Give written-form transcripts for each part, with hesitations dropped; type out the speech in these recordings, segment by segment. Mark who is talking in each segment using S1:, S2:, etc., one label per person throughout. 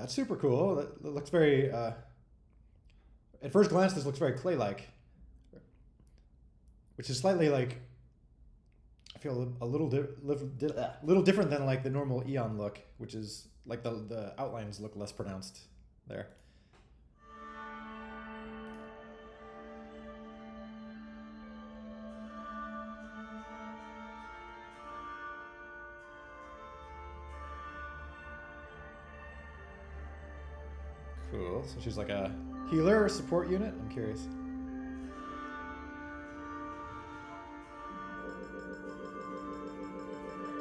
S1: That's super cool. That looks very. At first glance, this looks very clay-like, which is slightly like I feel a little different than like the normal Eon look, which is like the outlines look less pronounced there. Cool. So she's like a healer or support unit. I'm curious.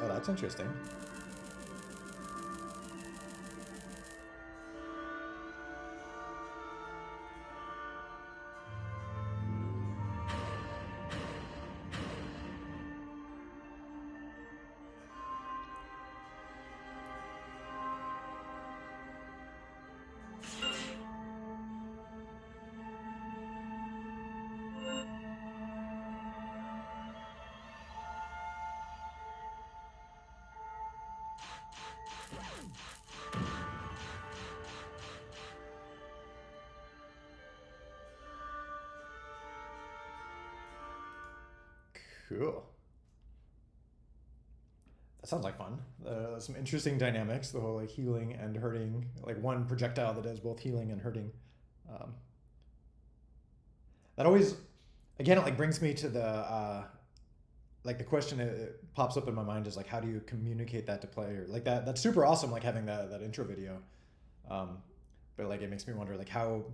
S1: Oh, that's interesting. Cool. That sounds like fun. Some interesting dynamics. The whole like healing and hurting, like one projectile that does both healing and hurting. Um, that always, again, it like brings me to the like the question it pops up in my mind is like how do you communicate that to player like that's super awesome like having that intro video, um, but like it makes me wonder like how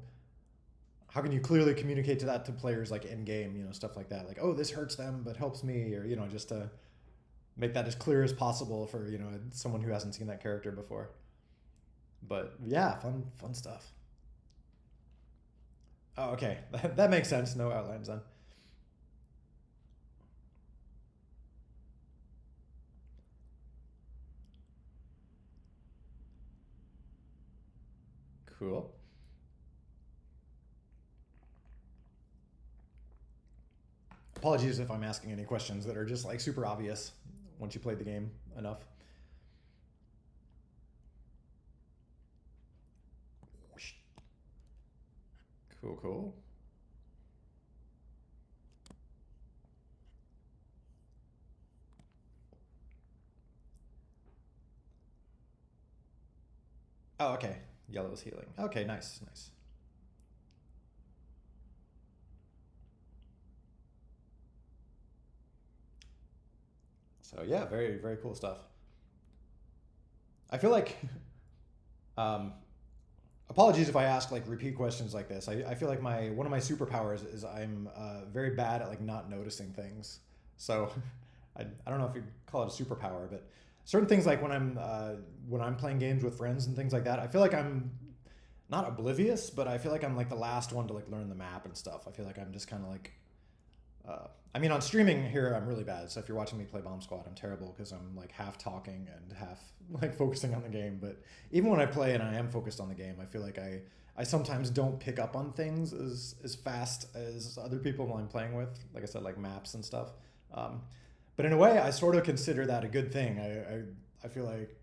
S1: can you clearly communicate to that to players like in game, stuff like that, like, oh, this hurts them but helps me, or just to make that as clear as possible for someone who hasn't seen that character before. But yeah, fun stuff. Oh, okay. That makes sense. No outlines then. Cool. Apologies if I'm asking any questions that are just like super obvious once you played the game enough. Cool, cool. Oh, okay. Yellow is healing. Okay, nice, nice. So yeah, very very cool stuff. I feel like um, apologies if I ask like repeat questions like this. I feel like my one of my superpowers is I'm very bad at like not noticing things. So I don't know if you call it a superpower, but certain things like when I'm playing games with friends and things like that, I feel like I'm not oblivious, but I feel like I'm like the last one to like learn the map and stuff. I feel like I'm just kind of like I mean, on streaming here, I'm really bad. So if you're watching me play Bomb Squad, I'm terrible because I'm like half talking and half like focusing on the game. But even when I play and I am focused on the game, I feel like I sometimes don't pick up on things as fast as other people I'm playing with. Like I said, like maps and stuff. Um, but in a way, I sort of consider that a good thing. I feel like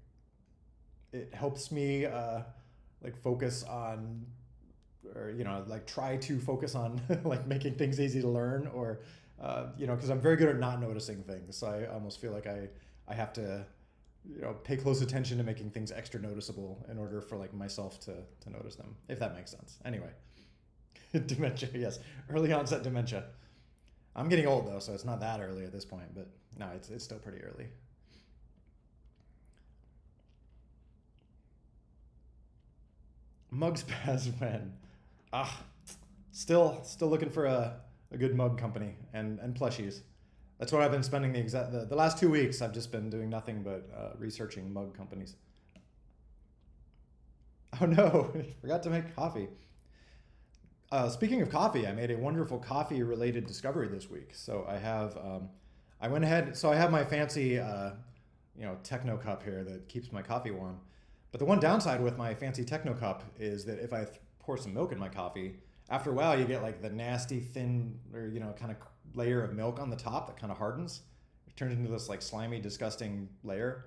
S1: it helps me like focus on, or like try to focus on like making things easy to learn, or because I'm very good at not noticing things, so I almost feel like I have to pay close attention to making things extra noticeable in order for like myself to notice them, if that makes sense. Anyway, dementia, yes, early onset dementia. I'm getting old though, so it's not that early at this point, but no, it's still pretty early. Mug spaz when ah still looking for a good mug company and plushies. That's what I've been spending the last 2 weeks. I've just been doing nothing but researching mug companies. Oh no, forgot to make coffee. Speaking of coffee, I made a wonderful coffee related discovery this week. So I went ahead. So I have my fancy, techno cup here that keeps my coffee warm. But the one downside with my fancy techno cup is that if I pour some milk in my coffee, after a while you get like the nasty thin or kind of layer of milk on the top that kind of hardens. It turns into this like slimy, disgusting layer.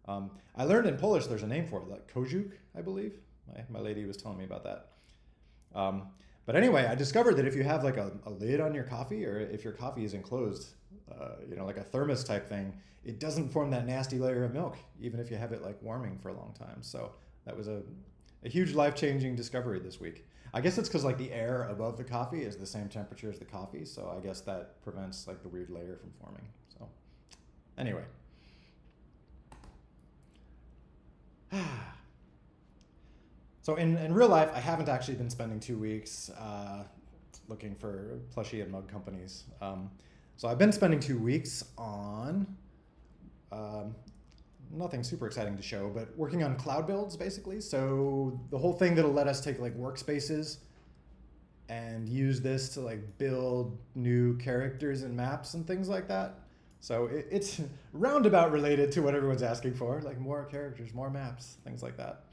S1: I learned in Polish there's a name for it, like kojuk, I believe. My lady was telling me about that. Um, but anyway, I discovered that if you have like a lid on your coffee, or if your coffee is enclosed, like a thermos type thing, it doesn't form that nasty layer of milk, even if you have it like warming for a long time. So that was a huge life-changing discovery this week. I guess it's because like the air above the coffee is the same temperature as the coffee, so I guess that prevents like the weird layer from forming. So anyway. So in real life, I haven't actually been spending 2 weeks looking for plushie and mug companies. So I've been spending 2 weeks on um, nothing super exciting to show, but working on cloud builds basically. So the whole thing that'll let us take like workspaces and use this to like build new characters and maps and things like that. So it's roundabout related to what everyone's asking for, like more characters, more maps, things like that.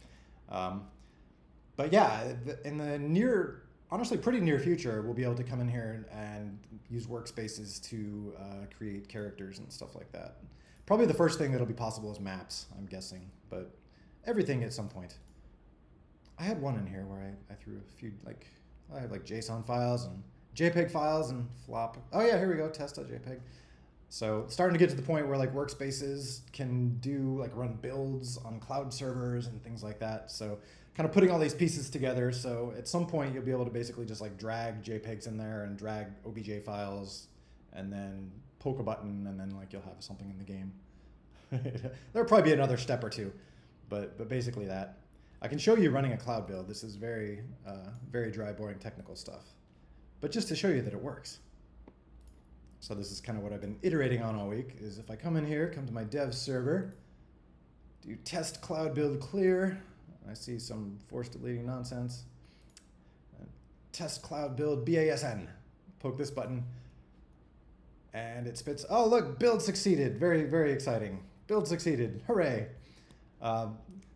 S1: But yeah, in the honestly pretty near future, we'll be able to come in here and use workspaces to create characters and stuff like that. Probably the first thing that'll be possible is maps, I'm guessing, but everything at some point. I had one in here where I threw a few, like, I have like JSON files and JPEG files and flop. Oh yeah, here we go, test.jpg. So starting to get to the point where like workspaces can do like run builds on cloud servers and things like that. So kind of putting all these pieces together. So at some point you'll be able to basically just like drag JPEGs in there and drag OBJ files and then poke a button and then like you'll have something in the game. There'll probably be another step or two, but basically that. I can show you running a cloud build. This is very, very dry, boring technical stuff, but just to show you that it works. So this is kind of what I've been iterating on all week, is if I come in here, come to my dev server, do test cloud build clear, I see some force deleting nonsense, test cloud build BASN, poke this button, and it spits, oh look, build succeeded, very, very exciting, build succeeded, hooray.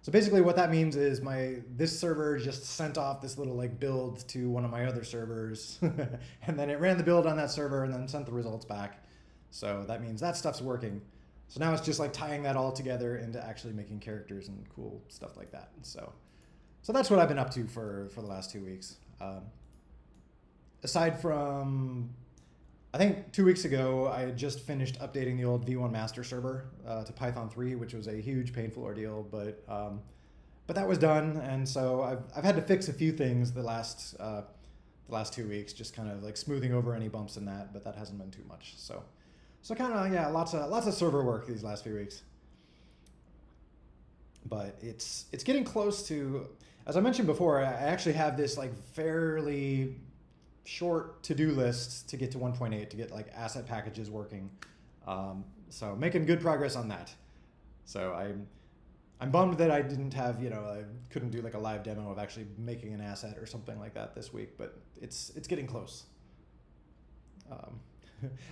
S1: So basically what that means is this server just sent off this little like build to one of my other servers and then it ran the build on that server and then sent the results back. So that means that stuff's working. So now it's just like tying that all together into actually making characters and cool stuff like that. So that's what I've been up to for the last 2 weeks. Aside from, I think 2 weeks ago, I had just finished updating the old V1 master server to Python 3, which was a huge painful ordeal, but that was done. And so I've had to fix a few things the last 2 weeks, just kind of like smoothing over any bumps in that, but that hasn't been too much. So kind of, yeah, lots of server work these last few weeks. But it's getting close to, as I mentioned before, I actually have this like fairly short to-do list to get to 1.8 to get like asset packages working. So making good progress on that. So I'm bummed that I didn't have, I couldn't do like a live demo of actually making an asset or something like that this week, but it's getting close.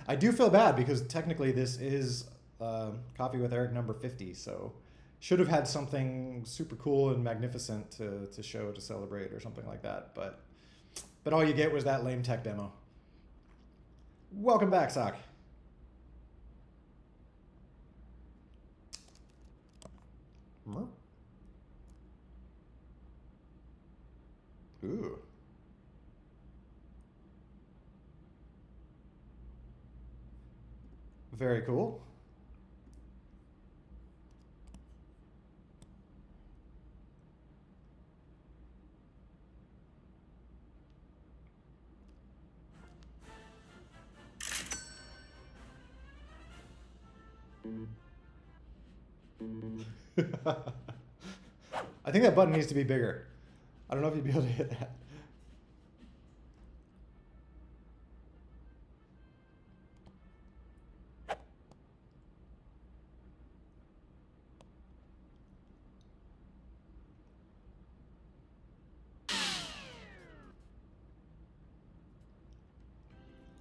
S1: I do feel bad because technically this is Coffee with Eric number 50, so should have had something super cool and magnificent to show to celebrate or something like that, but all you get was that lame tech demo. Welcome back, Sock. Ooh. Very cool. I think that button needs to be bigger. I don't know if you'd be able to hit that.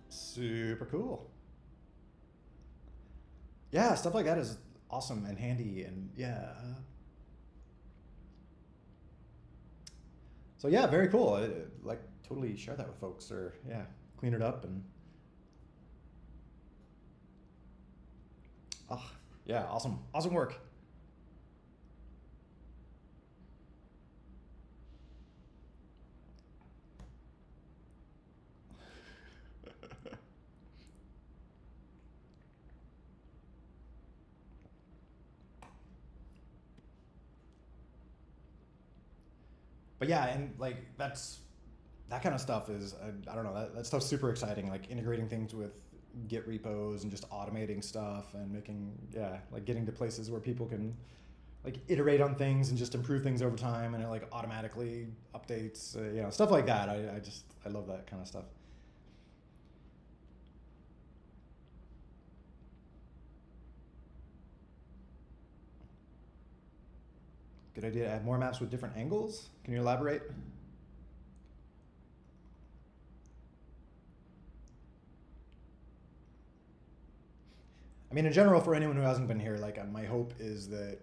S1: Super cool. Yeah, stuff like that is awesome and handy, and yeah. So yeah, very cool. Like totally share that with folks, or yeah, clean it up and. Oh, yeah, awesome work. But yeah, and like that kind of stuff is I don't know, that stuff's super exciting. Like integrating things with Git repos and just automating stuff and making, yeah, like getting to places where people can like iterate on things and just improve things over time, and it like automatically updates, stuff like that. I love that kind of stuff. Good idea to add more maps with different angles. Can you elaborate? I mean, in general, for anyone who hasn't been here, like my hope is that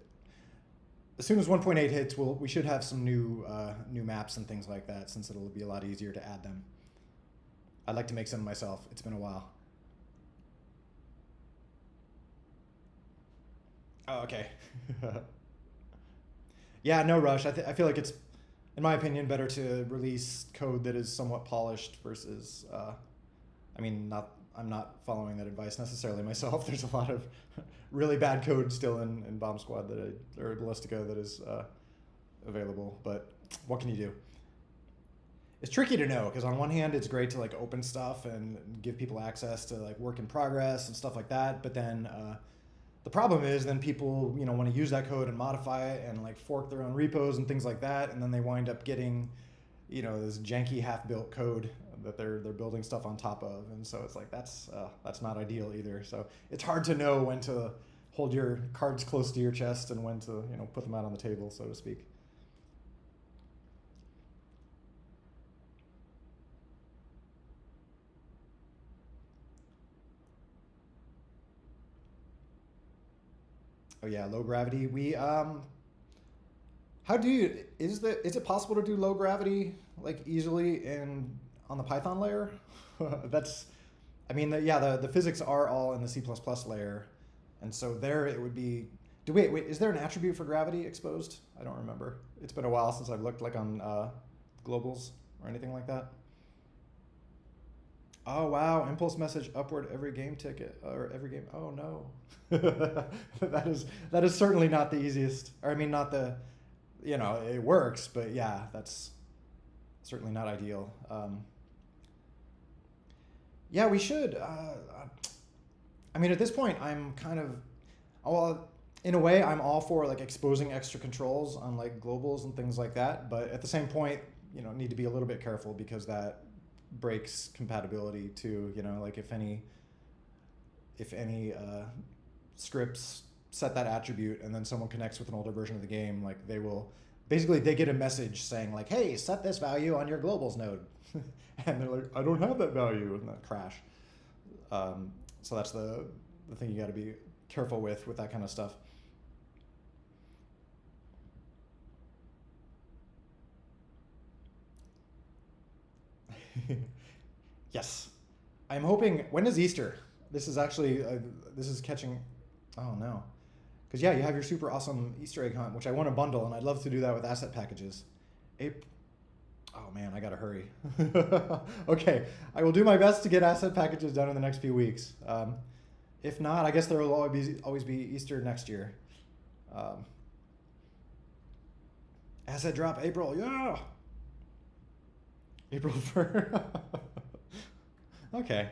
S1: as soon as 1.8 hits, we should have some new maps and things like that, since it'll be a lot easier to add them. I'd like to make some myself. It's been a while. Oh, okay. Yeah, no rush. I feel like it's, in my opinion, better to release code that is somewhat polished versus. I mean, not. I'm not following that advice necessarily myself. There's a lot of really bad code still in Bomb Squad or Ballistica that is available. But what can you do? It's tricky to know because on one hand it's great to like open stuff and give people access to like work in progress and stuff like that, but then the problem is then people want to use that code and modify it and like fork their own repos and things like that, and then they wind up getting this janky half-built code that they're building stuff on top of, and so it's like that's not ideal either. So it's hard to know when to hold your cards close to your chest and when to put them out on the table, so to speak. Oh yeah, low gravity. We how do you is it possible to do low gravity like easily in on the Python layer? That's I mean the physics are all in the C++ layer, and so there it would be. Wait, is there an attribute for gravity exposed? I don't remember. It's been a while since I've looked like on globals or anything like that. Oh wow! Impulse message upward every game ticket or every game. Oh no, that is certainly not the easiest. Or I mean, not the, it works, but yeah, that's certainly not ideal. Yeah, we should. I mean, at this point, I'm kind of, well, in a way, I'm all for like exposing extra controls on like globals and things like that. But at the same point, need to be a little bit careful because that breaks compatibility too. Like if any scripts set that attribute and then someone connects with an older version of the game, like they get a message saying like, hey, set this value on your globals node, and they're like, I don't have that value, and that crash. So that's the thing you got to be careful with that kind of stuff. Yes, I'm hoping. When is Easter? This is actually this is catching. Oh no, because yeah, you have your super awesome Easter egg hunt, which I want to bundle, and I'd love to do that with asset packages. April. Oh man, I gotta hurry. Okay, I will do my best to get asset packages done in the next few weeks. If not, I guess there will always be Easter next year. Um, asset drop April, yeah. April 1st. Okay,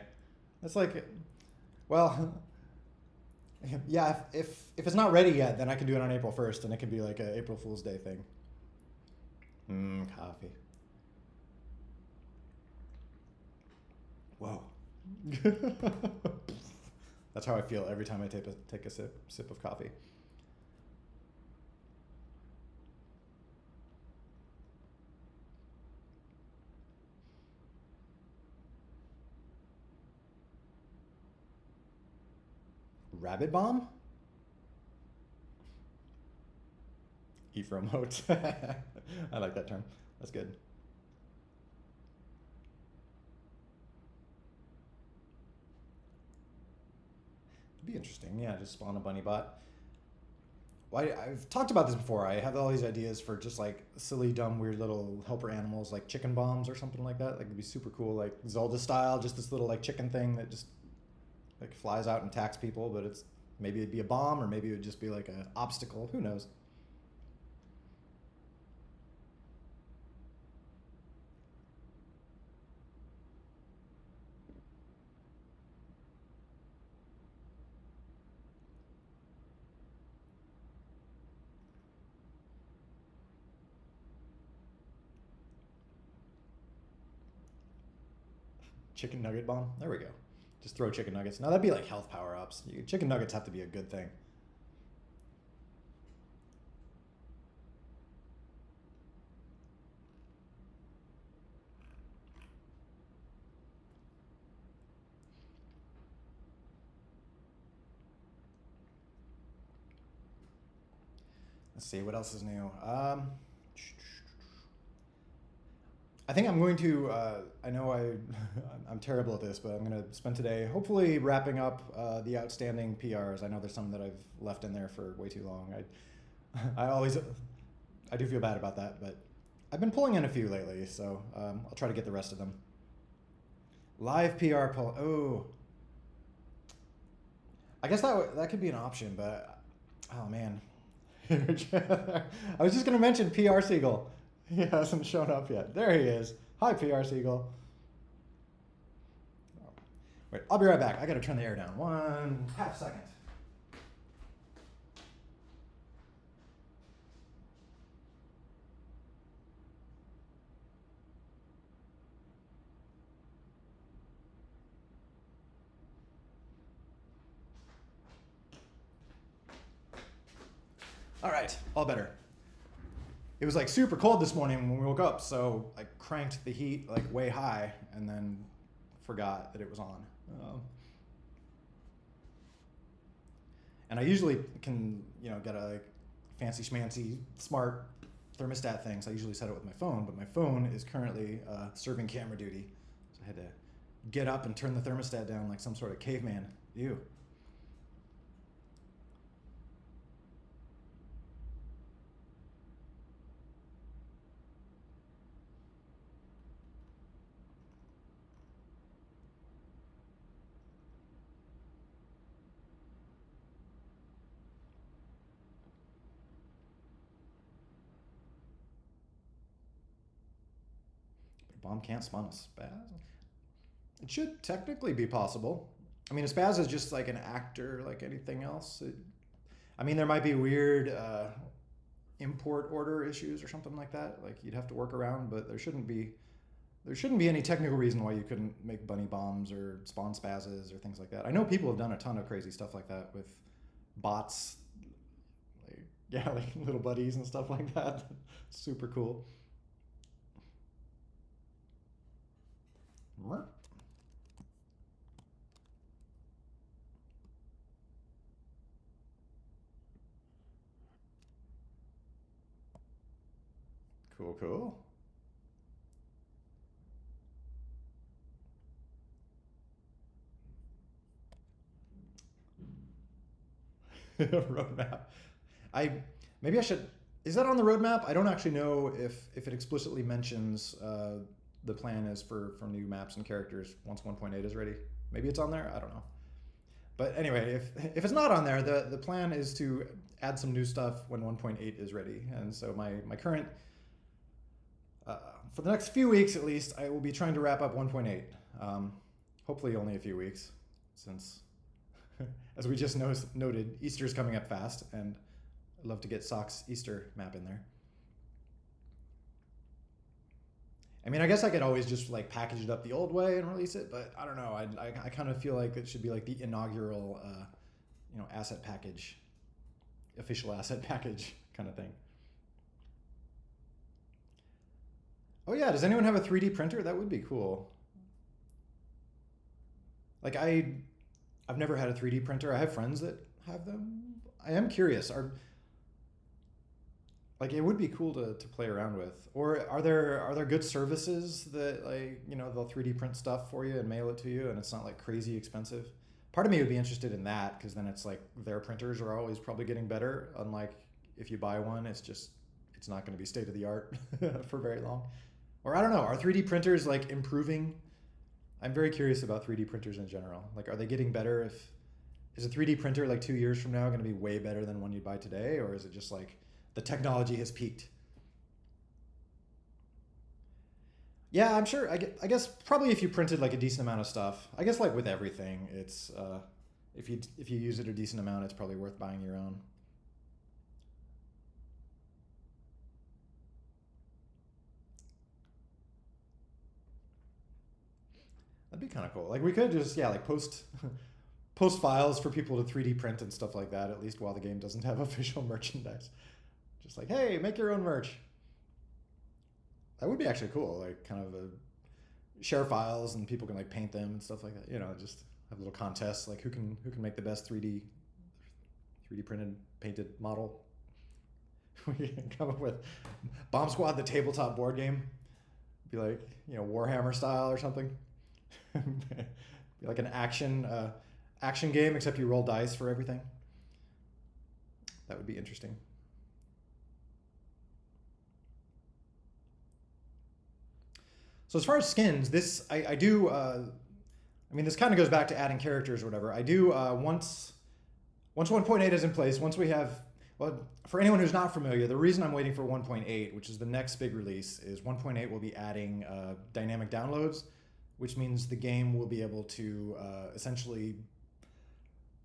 S1: that's like, well, yeah. If it's not ready yet, then I can do it on April 1st, and it can be like a April Fool's Day thing. Coffee. Whoa. That's how I feel every time I take a sip of coffee. Rabbit bomb? Ephraim moat. I like that term. That's good. It'd be interesting. Yeah, just spawn a bunny bot. Well, I've talked about this before. I have all these ideas for just like silly, dumb, weird little helper animals like chicken bombs or something like that. Like it'd be super cool, like Zelda style, just this little like chicken thing that just like flies out and attacks people. But maybe it'd be a bomb, or maybe it would just be like an obstacle. Who knows? Chicken nugget bomb. There we go. Just throw chicken nuggets. Now that'd be like health power ups. Chicken nuggets have to be a good thing. Let's see what else is new. I think I'm going to. I know I'm terrible at this, but I'm going to spend today hopefully wrapping up the outstanding PRs. I know there's some that I've left in there for way too long. I do feel bad about that, but I've been pulling in a few lately, so I'll try to get the rest of them. Live PR pull. Oh, I guess that could be an option, but oh man. I was just going to mention PR Siegel. He hasn't shown up yet. There he is. Hi, PR Siegel. Wait, I'll be right back. I got to turn the air down. 1/2 second. All right, all better. It was like super cold this morning when we woke up, so I cranked the heat like way high and then forgot that it was on. And I usually can, get a fancy schmancy smart thermostat thing, so I usually set it with my phone, but my phone is currently serving camera duty, so I had to get up and turn the thermostat down like some sort of caveman. Ew. Bomb can't spawn a spaz? It should technically be possible. I mean, a spaz is just like an actor like anything else. There might be weird import order issues or something like that. Like you'd have to work around, but there shouldn't be any technical reason why you couldn't make bunny bombs or spawn spazzes or things like that. I know people have done a ton of crazy stuff like that with bots, like little buddies and stuff like that. Super cool. Cool. Roadmap. Maybe I should. Is that on the roadmap? I don't actually know if it explicitly mentions the plan is for new maps and characters once 1.8 is ready. Maybe it's on there. I don't know. But anyway, if it's not on there, the plan is to add some new stuff when 1.8 is ready. And so my current for the next few weeks at least, I will be trying to wrap up 1.8. Hopefully only a few weeks, since as we just noted, Easter's coming up fast, and I'd love to get Sock's Easter map in there. I guess I could always just like package it up the old way and release it, but I don't know. I kind of feel like it should be like the inaugural, asset package, official asset package kind of thing. Oh yeah, does anyone have a 3D printer? That would be cool. Like I've never had a 3D printer. I have friends that have them. I am curious. It would be cool to play around with. Or are there good services that they'll 3D print stuff for you and mail it to you and it's not like crazy expensive? Part of me would be interested in that because then it's like their printers are always probably getting better. Unlike if you buy one, it's not going to be state of the art for very long. Or I don't know, are 3D printers like improving? I'm very curious about 3D printers in general. Like, are they getting better? Is a 3D printer like 2 years from now going to be way better than one you buy today? Or is it just like the technology has peaked? Yeah, I'm sure. I guess probably if you printed like a decent amount of stuff, I guess like with everything, it's if you use it a decent amount, it's probably worth buying your own. That'd be kind of cool. Like we could just like post files for people to 3D print and stuff like that. At least while the game doesn't have official merchandise. Just like, hey, make your own merch. That would be actually cool. Like kind of share files and people can like paint them and stuff like that. Just have little contests like who can make the best 3D printed painted model. We can come up with Bomb Squad, the tabletop board game. Be like Warhammer style or something. Be like an action game, except you roll dice for everything. That would be interesting. So as far as skins, this I do. This kind of goes back to adding characters or whatever. I do once 1.8 is in place. Once we have, well, for anyone who's not familiar, the reason I'm waiting for 1.8, which is the next big release, is 1.8 will be adding dynamic downloads, which means the game will be able to essentially,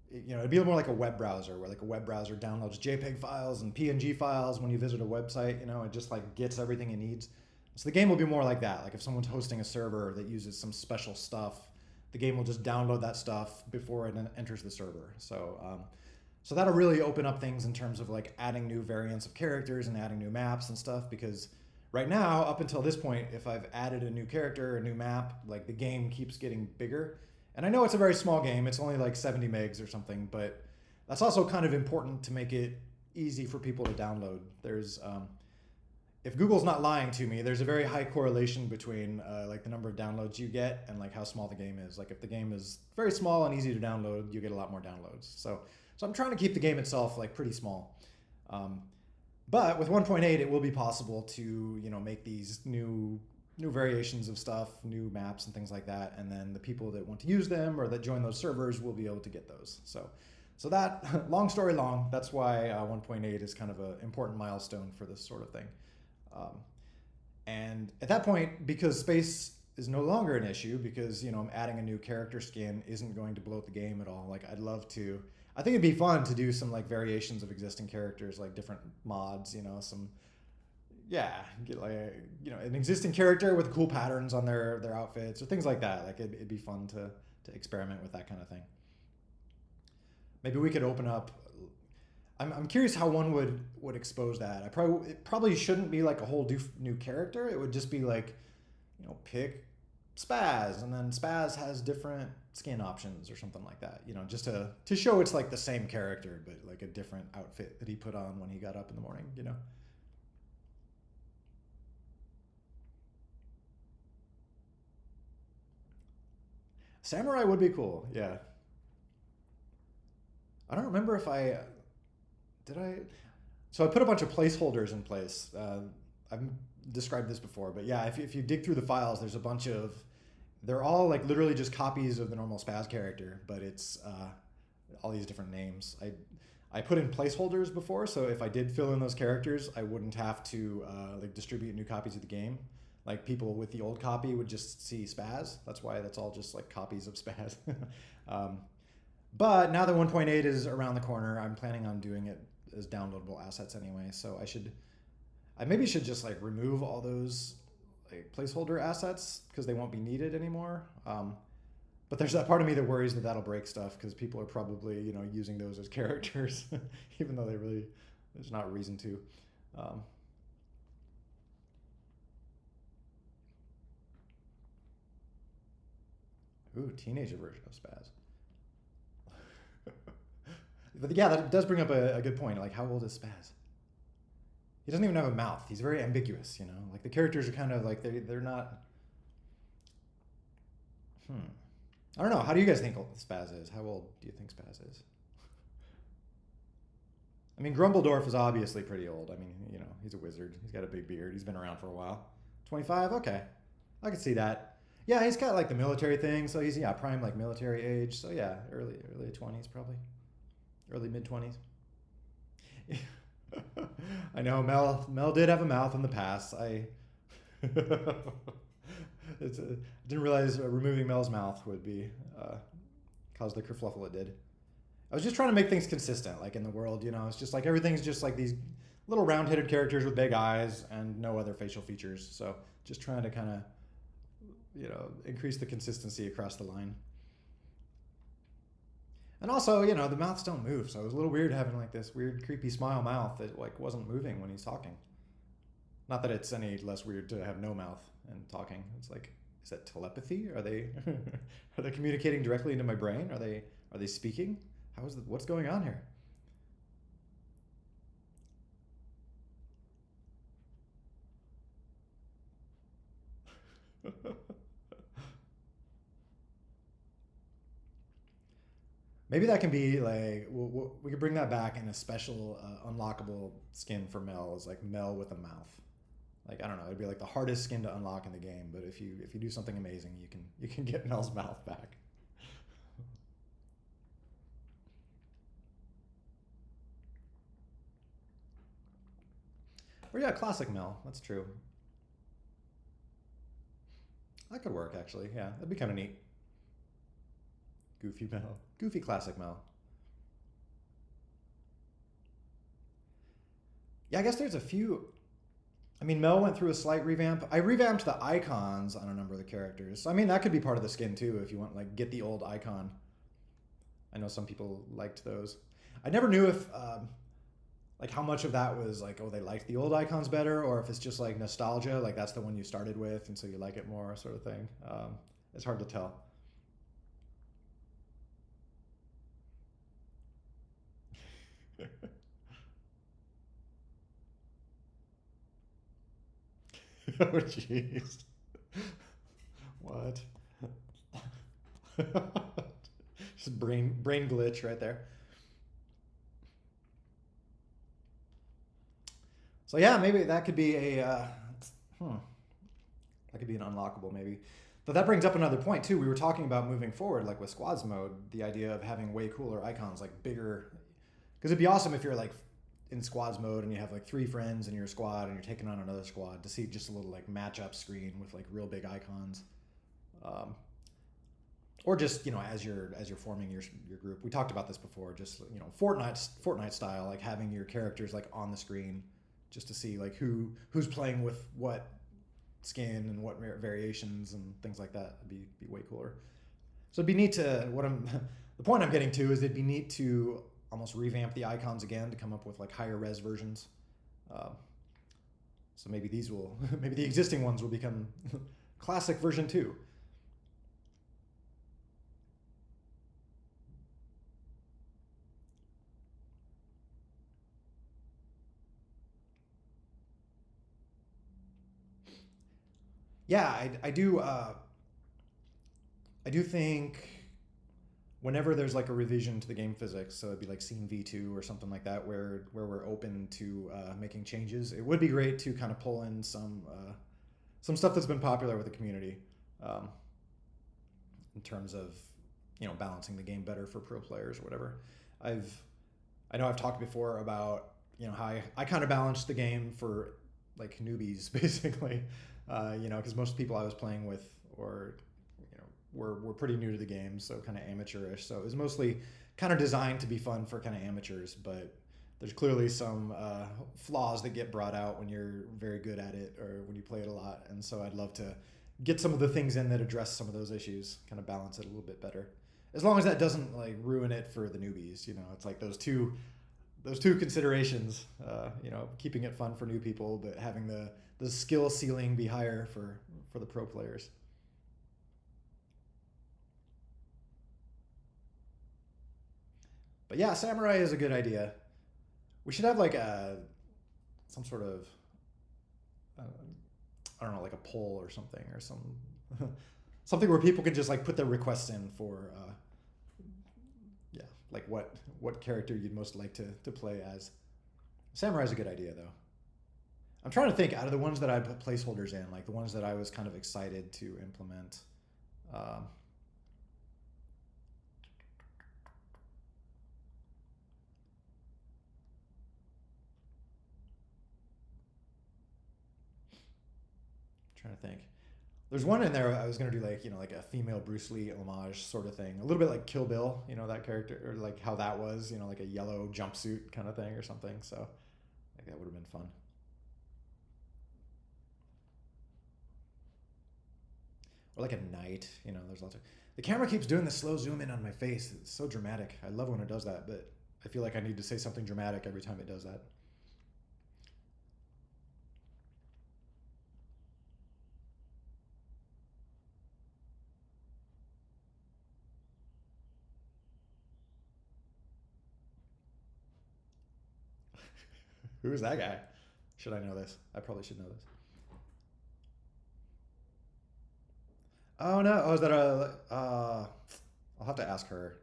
S1: it'd be more like a web browser, where like a web browser downloads JPEG files and PNG files when you visit a website. It just like gets everything it needs. So the game will be more like that. Like if someone's hosting a server that uses some special stuff, the game will just download that stuff before it enters the server. So that'll really open up things in terms of like adding new variants of characters and adding new maps and stuff, because right now, up until this point, if I've added a new character, a new map, like the game keeps getting bigger. And I know it's a very small game. It's only like 70 megs or something, but that's also kind of important to make it easy for people to download. There's, if Google's not lying to me, there's a very high correlation between like the number of downloads you get and like how small the game is. Like if the game is very small and easy to download, you get a lot more downloads. So I'm trying to keep the game itself like pretty small. But with 1.8, it will be possible to make these new variations of stuff, new maps and things like that, and then the people that want to use them or that join those servers will be able to get those. So that, long story long, that's why 1.8 is kind of an important milestone for this sort of thing. And at that point, because space is no longer an issue, because I'm adding a new character skin isn't going to bloat the game at all. Like I'd love to. I think it'd be fun to do some like variations of existing characters, like different mods. Get like an existing character with cool patterns on their outfits or things like that. Like it'd be fun to experiment with that kind of thing. Maybe we could open up. I'm curious how one would expose that. It probably shouldn't be like a whole new character. It would just be like, pick Spaz, and then Spaz has different skin options or something like that. Just to show it's like the same character, but like a different outfit that he put on when he got up in the morning. Samurai would be cool. Yeah. I don't remember if did I? So I put a bunch of placeholders in place. I've described this before, but yeah, if you dig through the files, there's a bunch of, they're all like literally just copies of the normal Spaz character, but it's all these different names. I put in placeholders before, so if I did fill in those characters, I wouldn't have to like distribute new copies of the game. Like people with the old copy would just see Spaz. That's why that's all just like copies of Spaz. But now that 1.8 is around the corner, I'm planning on doing it as downloadable assets anyway. So I maybe should just like remove all those like placeholder assets because they won't be needed anymore. But there's that part of me that worries that that'll break stuff because people are probably using those as characters, even though there's not a reason to. Ooh, teenager version of Spaz. But yeah, that does bring up a good point. Like, how old is Spaz? He doesn't even have a mouth. He's very ambiguous, Like the characters are kind of like they're not. I don't know. How do you guys think Spaz is? How old do you think Spaz is? I mean, Grumbledorf is obviously pretty old. I mean, he's a wizard. He's got a big beard. He's been around for a while. 25? Okay. I could see that. Yeah, he's got like the military thing, so he's prime like military age. So yeah, early 20s probably. Early mid 20s. I know Mel did have a mouth in the past. I didn't realize removing Mel's mouth would be cause the kerfluffle it did. I was just trying to make things consistent, like in the world, It's just like everything's just like these little round-headed characters with big eyes and no other facial features. So just trying to kind of, increase the consistency across the line. And also, the mouths don't move, so it was a little weird having like this weird, creepy smile mouth that like wasn't moving when he's talking. Not that it's any less weird to have no mouth and talking. It's like, is that telepathy? Are they are they communicating directly into my brain? Are they speaking? What's going on here? Maybe that can be like we could bring that back in a special unlockable skin for Mel, is like Mel with a mouth. Like, I don't know, it'd be like the hardest skin to unlock in the game, but if you do something amazing, you can get Mel's mouth back. Or yeah, classic Mel. That's true. That could work actually. Yeah, that'd be kind of neat. Goofy Mel. Goofy classic Mel. Yeah, I guess there's a few. I mean, Mel went through a slight revamp. I revamped the icons on a number of the characters. So, I mean, that could be part of the skin too if you want, like, get the old icon. I know some people liked those. I never knew if, like, how much of that was like, oh, they liked the old icons better, or if it's just like nostalgia, like that's the one you started with, and so you like it more, sort of thing. It's hard to tell. Oh, jeez. What? Just brain glitch right there. So yeah, maybe that could be that could be an unlockable maybe. But that brings up another point too. We were talking about moving forward, like with squads mode, the idea of having way cooler icons, like bigger. Because it'd be awesome if you're like in squads mode and you have like 3 friends in your squad and you're taking on another squad, to see just a little like matchup screen with like real big icons. Um, or just as you're forming your group. We talked about this before. Just Fortnite style, like having your characters like on the screen, just to see like who's playing with what skin and what variations and things like that. Would be way cooler. So it'd be neat to the point I'm getting to is it'd be neat to almost revamp the icons again to come up with like higher res versions. Uh, so maybe maybe the existing ones will become classic version 2. Yeah, I do. I do think whenever there's like a revision to the game physics, so it'd be like Scene V2 or something like that, where we're open to making changes, it would be great to kind of pull in some stuff that's been popular with the community, um, in terms of balancing the game better for pro players or whatever. I've I know I've talked before about how I kind of balanced the game for like newbies basically, because most people I was playing with or were pretty new to the game, so kind of amateurish. So it was mostly kind of designed to be fun for kind of amateurs, but there's clearly some flaws that get brought out when you're very good at it or when you play it a lot. And so I'd love to get some of the things in that address some of those issues, kind of balance it a little bit better. As long as that doesn't like ruin it for the newbies, it's like those two considerations. Keeping it fun for new people, but having the skill ceiling be higher for the pro players. But yeah, samurai is a good idea. We should have like some sort of uh, I don't know, like a poll or something, or something where people can just like put their requests in for yeah, like what character you'd most like to play as. Samurai's a good idea though. I'm trying to think out of the ones that I put placeholders in, like the ones that I was kind of excited to implement. Um, trying to think. There's one in there I was gonna do like like a female Bruce Lee homage sort of thing, a little bit like Kill Bill, that character, or like how that was, like a yellow jumpsuit kind of thing or something. So like that would have been fun. or like at night. You know, there's lots of the camera keeps doing the slow zoom in on my face. It's so dramatic. I love when it does that, but I feel like I need to say something dramatic every time it does that. Who is that guy? Should I know this? I probably should know this. Oh no! Oh, is that a? I'll have to ask her.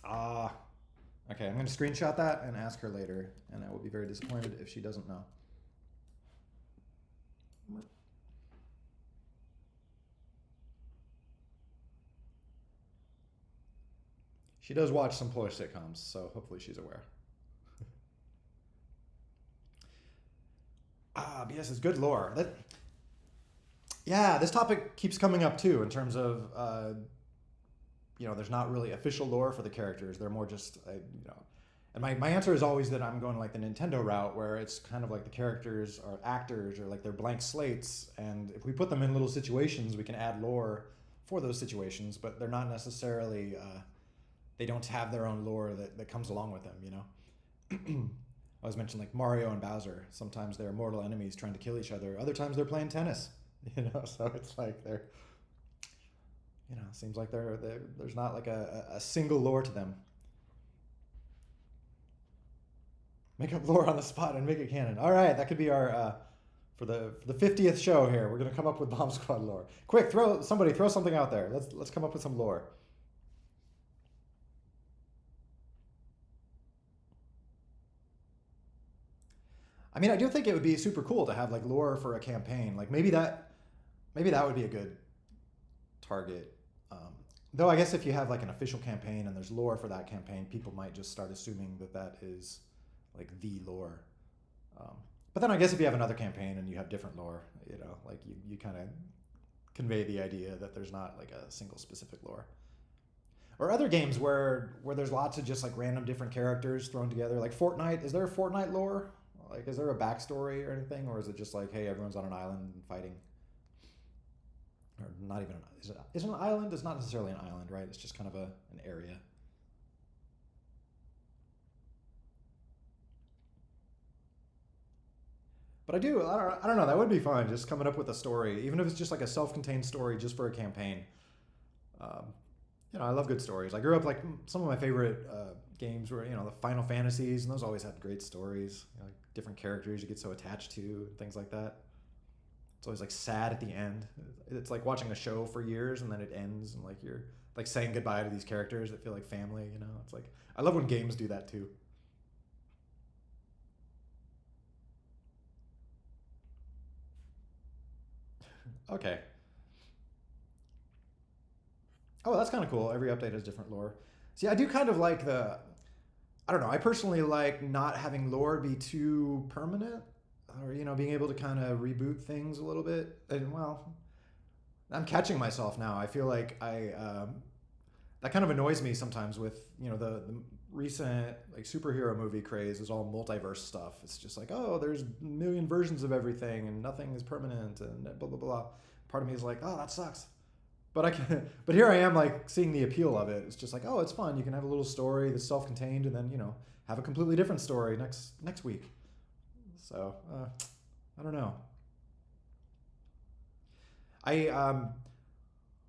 S1: Ah, okay. I'm going to screenshot that and ask her later, and I will be very disappointed if she doesn't know. She does watch some Polish sitcoms, so hopefully she's aware. Ah, but yes, it's good lore. That yeah, this topic keeps coming up too in terms of there's not really official lore for the characters. They're more just and my answer is always that I'm going like the Nintendo route, where it's kind of like the characters are actors or like they're blank slates, and if we put them in little situations, we can add lore for those situations, but they're not necessarily they don't have their own lore that comes along with them. I was mentioning like Mario and Bowser. Sometimes they're mortal enemies trying to kill each other. Other times they're playing tennis. So it's like they're seems like there's not like a single lore to them. Make up lore on the spot and make it canon. All right, that could be our for the 50th show here. We're gonna come up with Bomb Squad lore. Quick, throw something out there. Let's come up with some lore. I mean, I do think it would be super cool to have like lore for a campaign. Like maybe that would be a good target. Though I guess if you have like an official campaign and there's lore for that campaign, people might just start assuming that is like the lore. But then I guess if you have another campaign and you have different lore, like you kind of convey the idea that there's not like a single specific lore. Or other games where there's lots of just like random different characters thrown together. Like Fortnite, is there a Fortnite lore? Like, is there a backstory or anything, or is it just like, hey, everyone's on an island fighting? Or not even is it an island? It's not necessarily an island, right? It's just kind of an area. But I don't know. That would be fun. Just coming up with a story, even if it's just like a self-contained story, just for a campaign. Um, I love good stories. I grew up like some of my favorite games were the Final Fantasies, and those always had great stories. Like different characters you get so attached to, and things like that. It's always like sad at the end. It's like watching a show for years and then it ends, and like you're like saying goodbye to these characters that feel like family. It's like I love when games do that too. Okay. Oh, that's kind of cool. Every update has different lore. See, I do kind of like I don't know. I personally like not having lore be too permanent, or being able to kind of reboot things a little bit. And well, I'm catching myself now. I feel like I that kind of annoys me sometimes with the recent like superhero movie craze is all multiverse stuff. It's just like, oh, there's a million versions of everything and nothing is permanent and blah blah blah. Part of me is like, oh, that sucks. But I can, but here I am like seeing the appeal of it. It's just like, oh, it's fun. You can have a little story that's self-contained, and then have a completely different story next week. So I don't know. I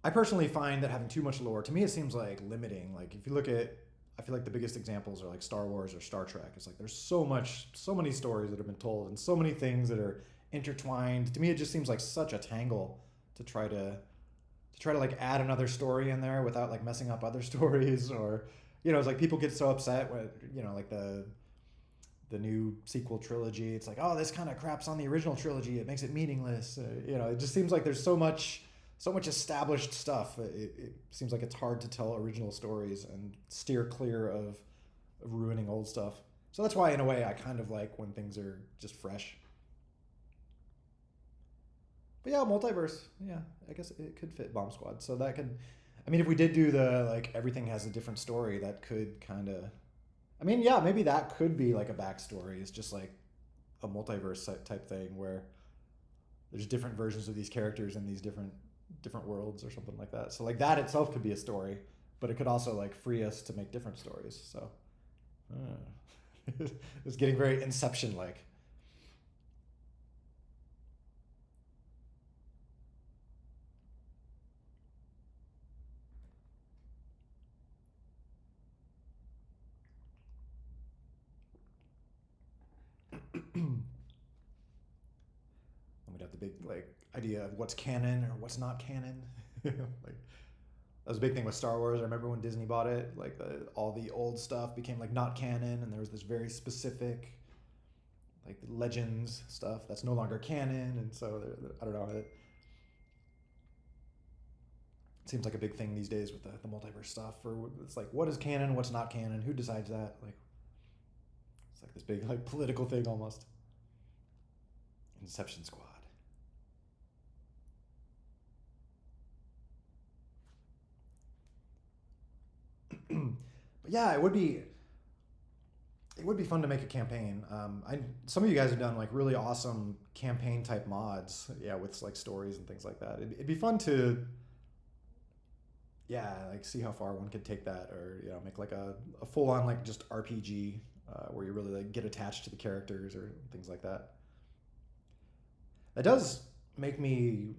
S1: I personally find that having too much lore, to me, it seems like limiting. Like if you look at, I feel like the biggest examples are like Star Wars or Star Trek. It's like there's so many stories that have been told, and so many things that are intertwined. To me, it just seems like such a tangle to try to like add another story in there without like messing up other stories. Or it's like people get so upset when like the new sequel trilogy. It's like, oh, this kind of craps on the original trilogy. It makes it meaningless. It just seems like there's so much established stuff. It seems like it's hard to tell original stories and steer clear of ruining old stuff. So that's why, in a way, I kind of like when things are just fresh. But yeah, multiverse. Yeah, I guess it could fit Bomb Squad. So that could, I mean, if we did do the like everything has a different story, that could kind of I mean, yeah, maybe that could be like a backstory. It's just like a multiverse type thing where there's different versions of these characters in these different worlds or something like that. So like that itself could be a story, but it could also like free us to make different stories. So it's getting very Inception like. And we'd have the big like idea of what's canon or what's not canon. Like that was a big thing with Star Wars. I remember when Disney bought it, like all the old stuff became like not canon, and there was this very specific like legends stuff that's no longer canon, and so I don't know. It seems like a big thing these days with the multiverse stuff. Or it's like what is canon, what's not canon, who decides that? Like it's like this big like political thing almost. Inception Squad. But yeah, it would be fun to make a campaign. Some of you guys have done like really awesome campaign type mods, yeah, with like stories and things like that. It'd be fun to, yeah, like see how far one could take that, or make like a full on like just RPG where you really like get attached to the characters or things like that. That does make me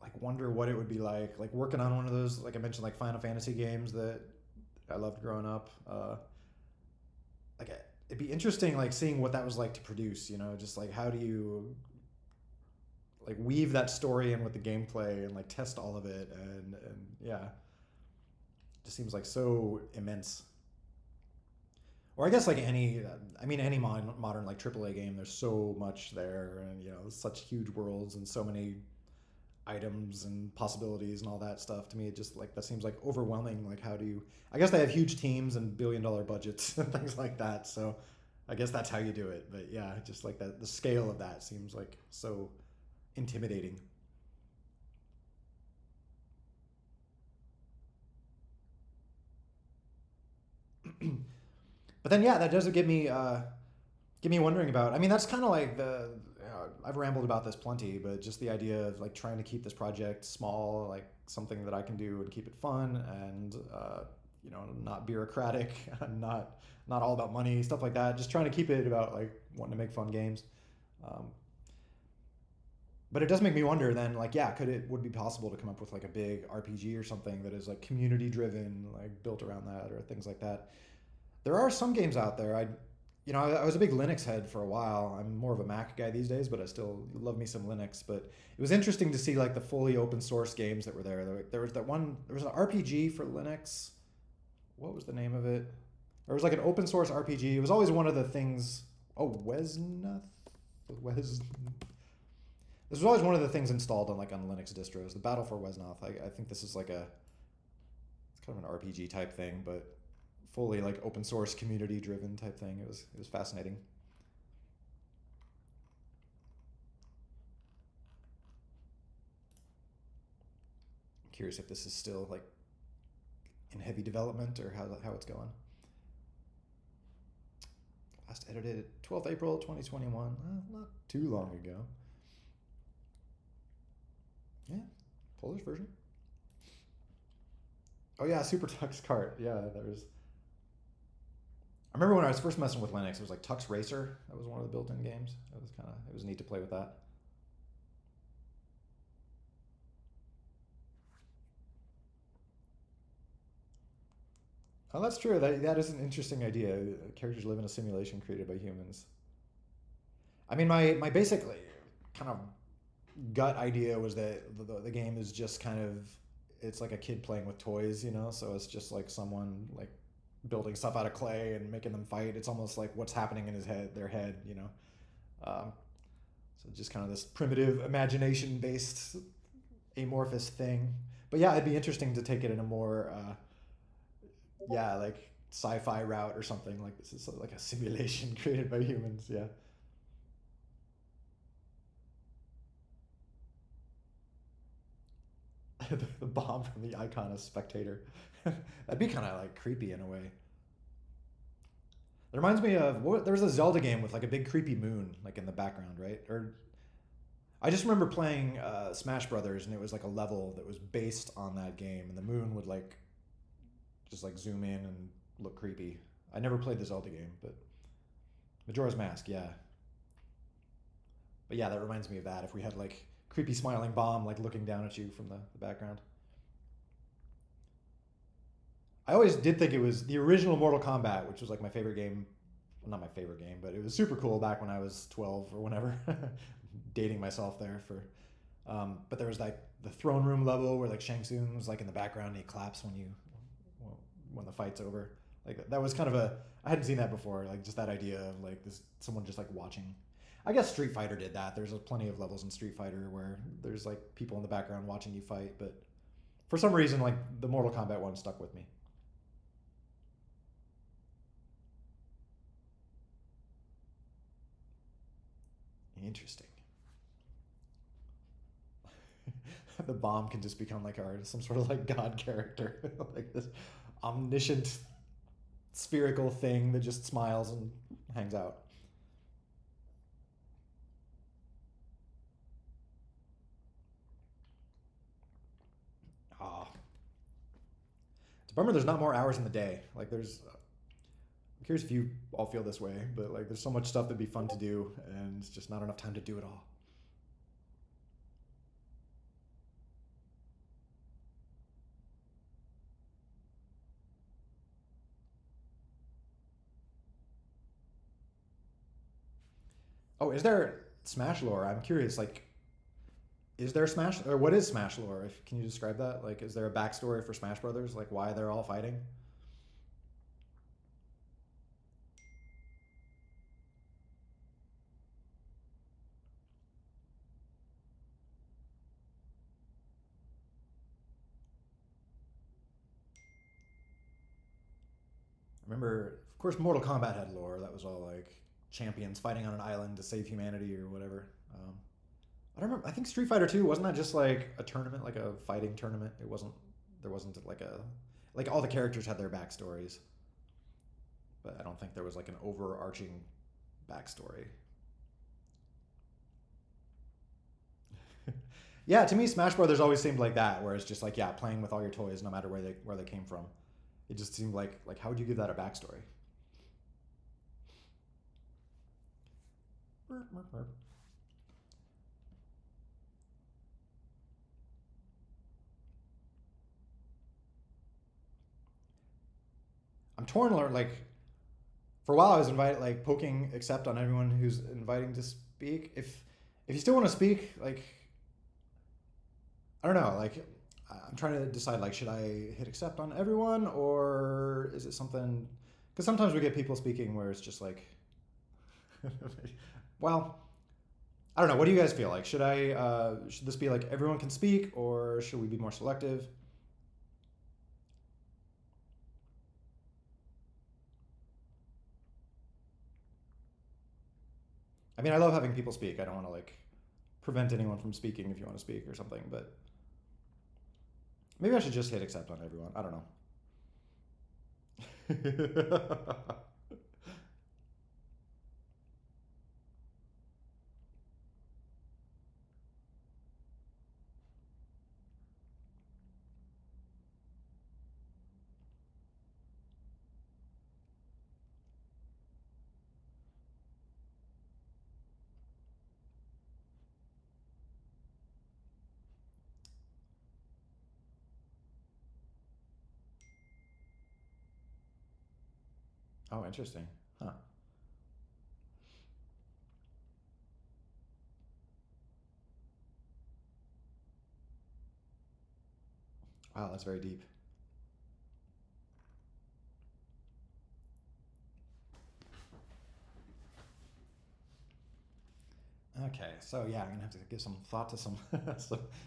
S1: like wonder what it would be like working on one of those, like I mentioned, like Final Fantasy games that I loved growing up. Like it'd be interesting like seeing what that was like to produce, just like how do you like weave that story in with the gameplay and like test all of it, and yeah, it just seems like so immense. Or I guess like any modern like AAA game, there's so much there, and such huge worlds and so many items and possibilities and all that stuff. To me, it just like that seems like overwhelming. Like how do you? I guess they have huge teams and billion-dollar budgets and things like that. So I guess that's how you do it. But yeah, just like that, the scale of that seems like so intimidating. But then yeah, that does get me wondering about. I mean, that's kind of like I've rambled about this plenty, but just the idea of like trying to keep this project small, like something that I can do and keep it fun, and not bureaucratic, not all about money, stuff like that. Just trying to keep it about like wanting to make fun games. Um, but it does make me wonder then, like, yeah, would it be possible to come up with like a big RPG or something that is like community driven, like built around that, or things like that? There are some games out there. I was a big Linux head for a while. I'm more of a Mac guy these days, but I still love me some Linux. But it was interesting to see like the fully open source games that were there. There was that one. There was an RPG for Linux. What was the name of it? There was like an open source RPG. It was always one of the things. Oh, Wesnoth. Wes. This was always one of the things installed on like on Linux distros. The Battle for Wesnoth. I think this is like it's kind of an RPG type thing, but fully like open source community driven type thing. It was fascinating. I'm curious if this is still like in heavy development or how it's going. Last edited 12th April 2021. Not too long ago. Yeah, Polish version. Oh yeah, Super Tux Kart. Yeah, there's. I remember when I was first messing with Linux, it was like Tux Racer. That was one of the built-in games. It was neat to play with that. Oh, that's true. That is an interesting idea. Characters live in a simulation created by humans. I mean, my basic like, kind of gut idea was that the game is just kind of it's like a kid playing with toys, So it's just like someone like building stuff out of clay and making them fight. It's almost like what's happening in their head. Um, so just kind of this primitive imagination based amorphous thing. But yeah, it'd be interesting to take it in a more yeah, like sci-fi route or something. Like this is like a simulation created by humans. Yeah. The bomb from the icon of spectator. That'd be kind of like creepy in a way. It reminds me of what there was a Zelda game with like a big creepy moon like in the background, right? Or I just remember playing Smash Brothers, and it was like a level that was based on that game, and the moon would like just like zoom in and look creepy. I never played the Zelda game, but Majora's Mask, yeah. But yeah, that reminds me of that. If we had like creepy smiling bomb like looking down at you from the background. I always did think it was the original Mortal Kombat, which was like my favorite game. Well, not my favorite game, but it was super cool back when I was 12 or whenever. Dating myself there for. But there was like the throne room level where like Shang Tsung was like in the background and he claps when the fight's over. Like that was kind of a I hadn't seen that before. Like just that idea of like this someone just like watching. I guess Street Fighter did that. There's plenty of levels in Street Fighter where there's like people in the background watching you fight, but for some reason like the Mortal Kombat one stuck with me. Interesting. The bomb can just become like some sort of like god character, like this omniscient spherical thing that just smiles and hangs out. Ah, it's a bummer. There's not more hours in the day. Like there's. I'm curious if you all feel this way, but like there's so much stuff that'd be fun to do, and it's just not enough time to do it all. Oh, is there Smash lore? I'm curious. Like, is there Smash or what is Smash lore? If can you describe that? Like, is there a backstory for Smash Brothers? Like, why they're all fighting? I remember, of course, Mortal Kombat had lore. That was all like champions fighting on an island to save humanity or whatever. I don't remember. I think Street Fighter 2 wasn't that just like a tournament, like a fighting tournament. It wasn't. There wasn't like all the characters had their backstories, but I don't think there was like an overarching backstory. Yeah, to me, Smash Brothers always seemed like that, where it's just like yeah, playing with all your toys, no matter where they came from. It just seemed like how would you give that a backstory? I'm torn. Like for a while, I was invited like poking accept on everyone who's inviting to speak. If you still want to speak, like I don't know, like I'm trying to decide like should I hit accept on everyone or is it something? Because sometimes we get people speaking where it's just like, well, I don't know. What do you guys feel like? Should this be like everyone can speak or should we be more selective? I mean, I love having people speak. I don't want to like prevent anyone from speaking if you want to speak or something, but maybe I should just hit accept on everyone. I don't know. Oh, interesting. Huh. Wow, that's very deep. Okay, so yeah, I'm gonna have to give some thought to some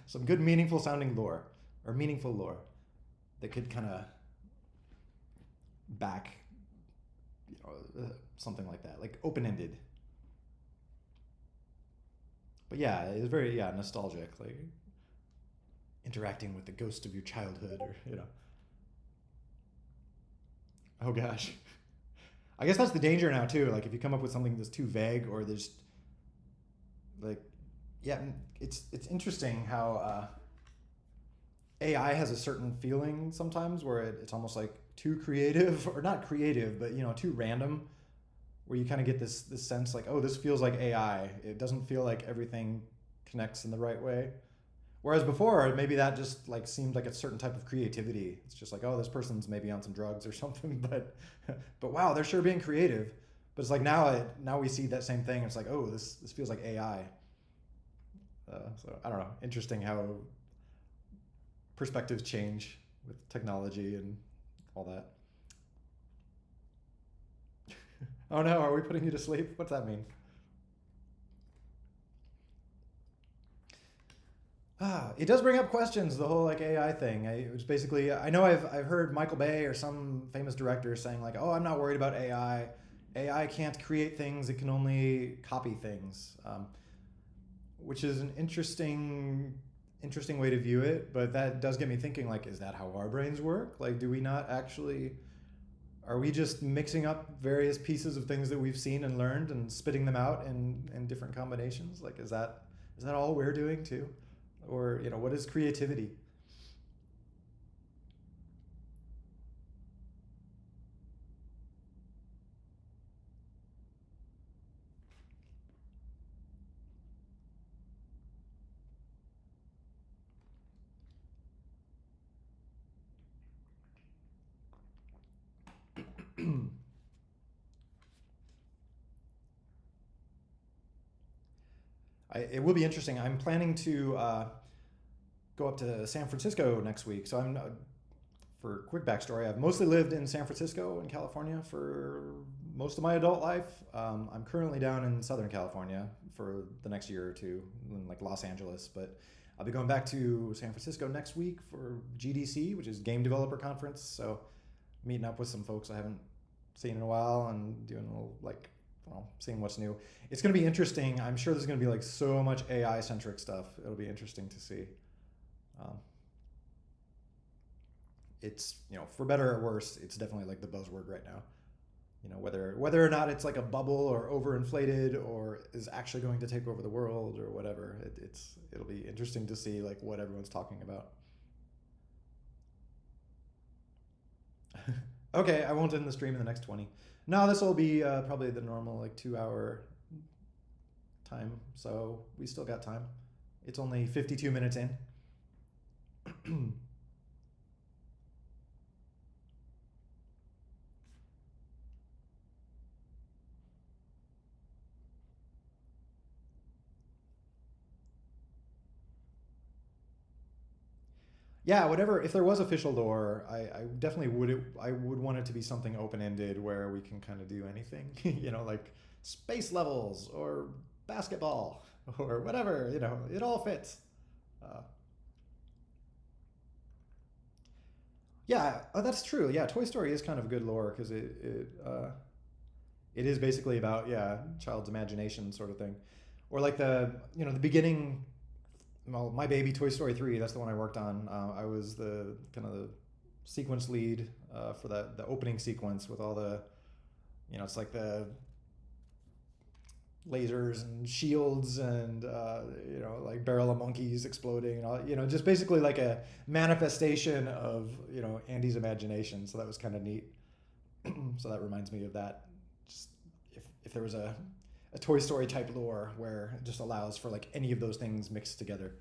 S1: some good meaningful sounding lore or meaningful lore that could kind of back something like that, like open ended. But yeah, it's very yeah nostalgic, like interacting with the ghost of your childhood, or. Oh gosh, I guess that's the danger now too. Like if you come up with something that's too vague or there's like, yeah, it's interesting how AI has a certain feeling sometimes where it's almost like too creative or not creative, but too random. Where you kind of get this sense like, oh, this feels like AI. It doesn't feel like everything connects in the right way. Whereas before, maybe that just like seemed like a certain type of creativity. It's just like, oh, this person's maybe on some drugs or something, but wow, they're sure being creative. But it's like now we see that same thing. It's like, oh, this feels like AI. So I don't know. Interesting how perspectives change with technology and all that. Oh no, are we putting you to sleep? What's that mean? It does bring up questions. The whole like AI thing. It was basically I know I've heard Michael Bay or some famous director saying like, oh, I'm not worried about AI. AI can't create things; it can only copy things, which is an interesting way to view it. But that does get me thinking like, is that how our brains work? Like, do we not actually? Are we just mixing up various pieces of things that we've seen and learned and spitting them out in different combinations? Like, is that all we're doing too? Or what is creativity? It will be interesting. I'm planning to go up to San Francisco next week. So for quick backstory, I've mostly lived in San Francisco in California for most of my adult life. I'm currently down in Southern California for the next year or two, in like Los Angeles. But I'll be going back to San Francisco next week for GDC, which is Game Developer Conference. So meeting up with some folks I haven't seen in a while and doing a little like seeing what's new. It's going to be interesting. I'm sure there's going to be like so much AI centric stuff. It'll be interesting to see. Um, it's for better or worse, it's definitely like the buzzword right now. Whether or not it's like a bubble or overinflated or is actually going to take over the world or whatever. It'll be interesting to see like what everyone's talking about. Okay, I won't end the stream in the next 20. No, this will be probably the normal like 2 hour time, so we still got time. It's only 52 minutes in. Yeah, whatever. If there was official lore, I definitely I would want it to be something open ended where we can kind of do anything. Like space levels or basketball or whatever. It all fits. Uh, yeah, that's true. Yeah, Toy Story is kind of good lore because it is basically about child's imagination sort of thing, or like the beginning. Well, My Baby Toy Story 3. That's the one I worked on. I was the kind of the sequence lead for the opening sequence with all the it's like the lasers and shields and like barrel of monkeys exploding and all just basically like a manifestation of Andy's imagination. So that was kind of neat. So that reminds me of that. Just if there was a Toy Story type lore where it just allows for like any of those things mixed together.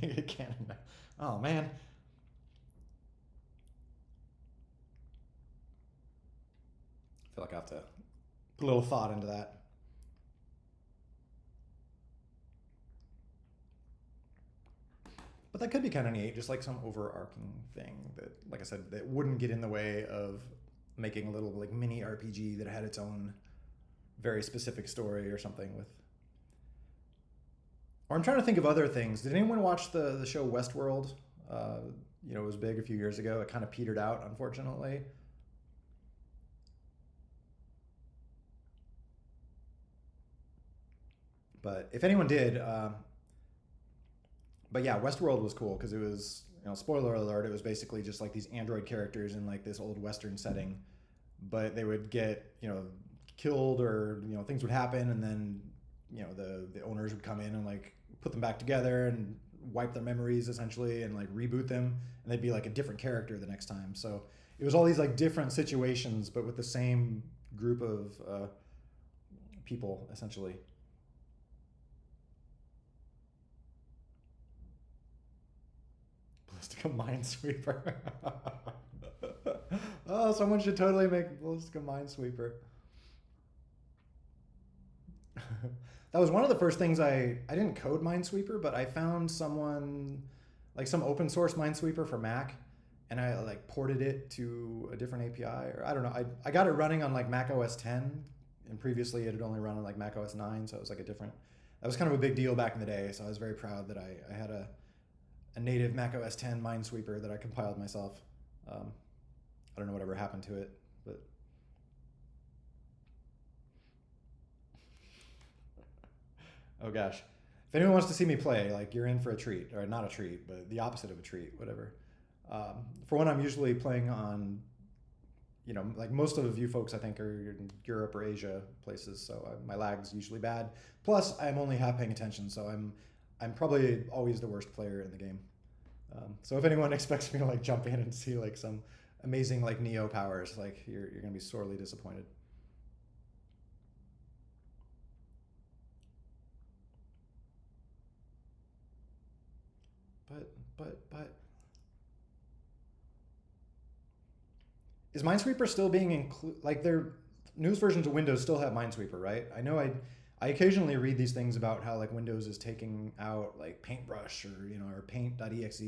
S1: Make it canon. Oh man, I feel like I have to put a little thought into that. But that could be kind of neat, just like some overarching thing that, like I said, that wouldn't get in the way of making a little like mini RPG that had its own very specific story or something with. Or I'm trying to think of other things. Did anyone watch the show Westworld It was big a few years ago. It kind of petered out, unfortunately. But if anyone did, but yeah, Westworld was cool because it was, spoiler alert, it was basically just like these android characters in like this old Western setting, but they would get, killed, or things would happen, and then the owners would come in and like put them back together and wipe their memories essentially and like reboot them, and they'd be like a different character the next time. So it was all these like different situations, but with the same group of people essentially. Ballistica Minesweeper. Oh, someone should totally make Ballistica Minesweeper. That was one of the first things I didn't code Minesweeper, but I found someone like some open source Minesweeper for Mac, and I like ported it to a different API, or I don't know. I got it running on like Mac OS 10, and previously it had only run on like Mac OS 9, so it was like a different. That was kind of a big deal back in the day, so I was very proud that I had a native Mac OS 10 Minesweeper that I compiled myself. I don't know whatever happened to it, but oh gosh. If anyone wants to see me play, like you're in for a treat, or not a treat, but the opposite of a treat, whatever. For one, I'm usually playing on, like most of you folks I think are in Europe or Asia places, so my lag's usually bad. Plus, I'm only half paying attention, so I'm probably always the worst player in the game. So if anyone expects me to like jump in and see like some amazing like Neo powers, like you're gonna be sorely disappointed. But is Minesweeper still being included? Like their newest versions of Windows still have Minesweeper, right? I know I occasionally read these things about how like Windows is taking out like Paintbrush, or or Paint.exe,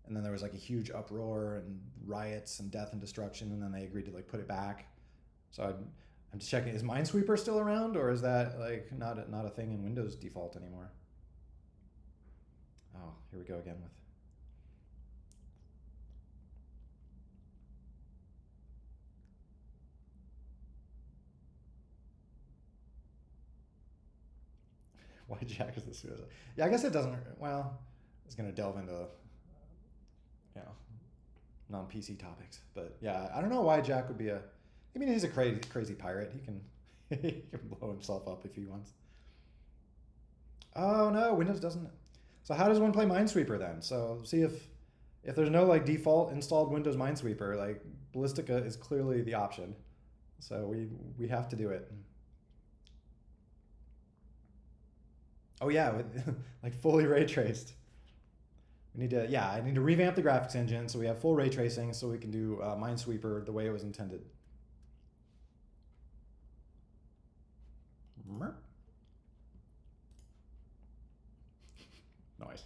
S1: and then there was like a huge uproar and riots and death and destruction, and then they agreed to like put it back. So I'm just checking: is Minesweeper still around, or is that like not a thing in Windows default anymore? Oh, here we go again with. Why Jack is the suicide? Yeah, I guess it doesn't. Well, it's gonna delve into you know non PC topics, but yeah, I don't know why Jack would be a. I mean, he's a crazy pirate. He can he can blow himself up if he wants. Oh no, Windows doesn't. So how does one play Minesweeper then? So see if there's no like default installed Windows Minesweeper, like Ballistica is clearly the option. So we have to do it. Oh yeah, with, like fully ray traced. We need to, yeah, I need to revamp the graphics engine so we have full ray tracing so we can do Minesweeper the way it was intended. Nice.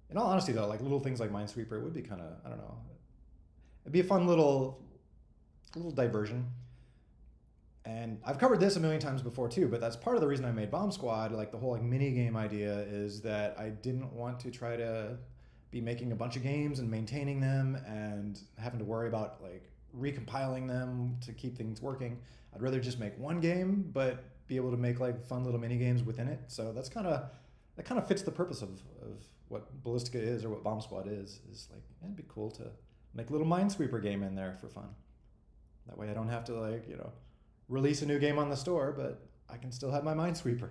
S1: In all honesty, though, like little things like Minesweeper would be kind of, I don't know, it'd be a fun little diversion. And I've covered this a million times before too, but that's part of the reason I made Bomb Squad. Like the whole like mini game idea is that I didn't want to try to be making a bunch of games and maintaining them and having to worry about like recompiling them to keep things working. I'd rather just make one game, but be able to make like fun little mini games within it. So that kind of fits the purpose of what Ballistica is, or what Bomb Squad is like. It'd be cool to make a little Minesweeper game in there for fun. That way I don't have to like release a new game on the store, but I can still have my Minesweeper.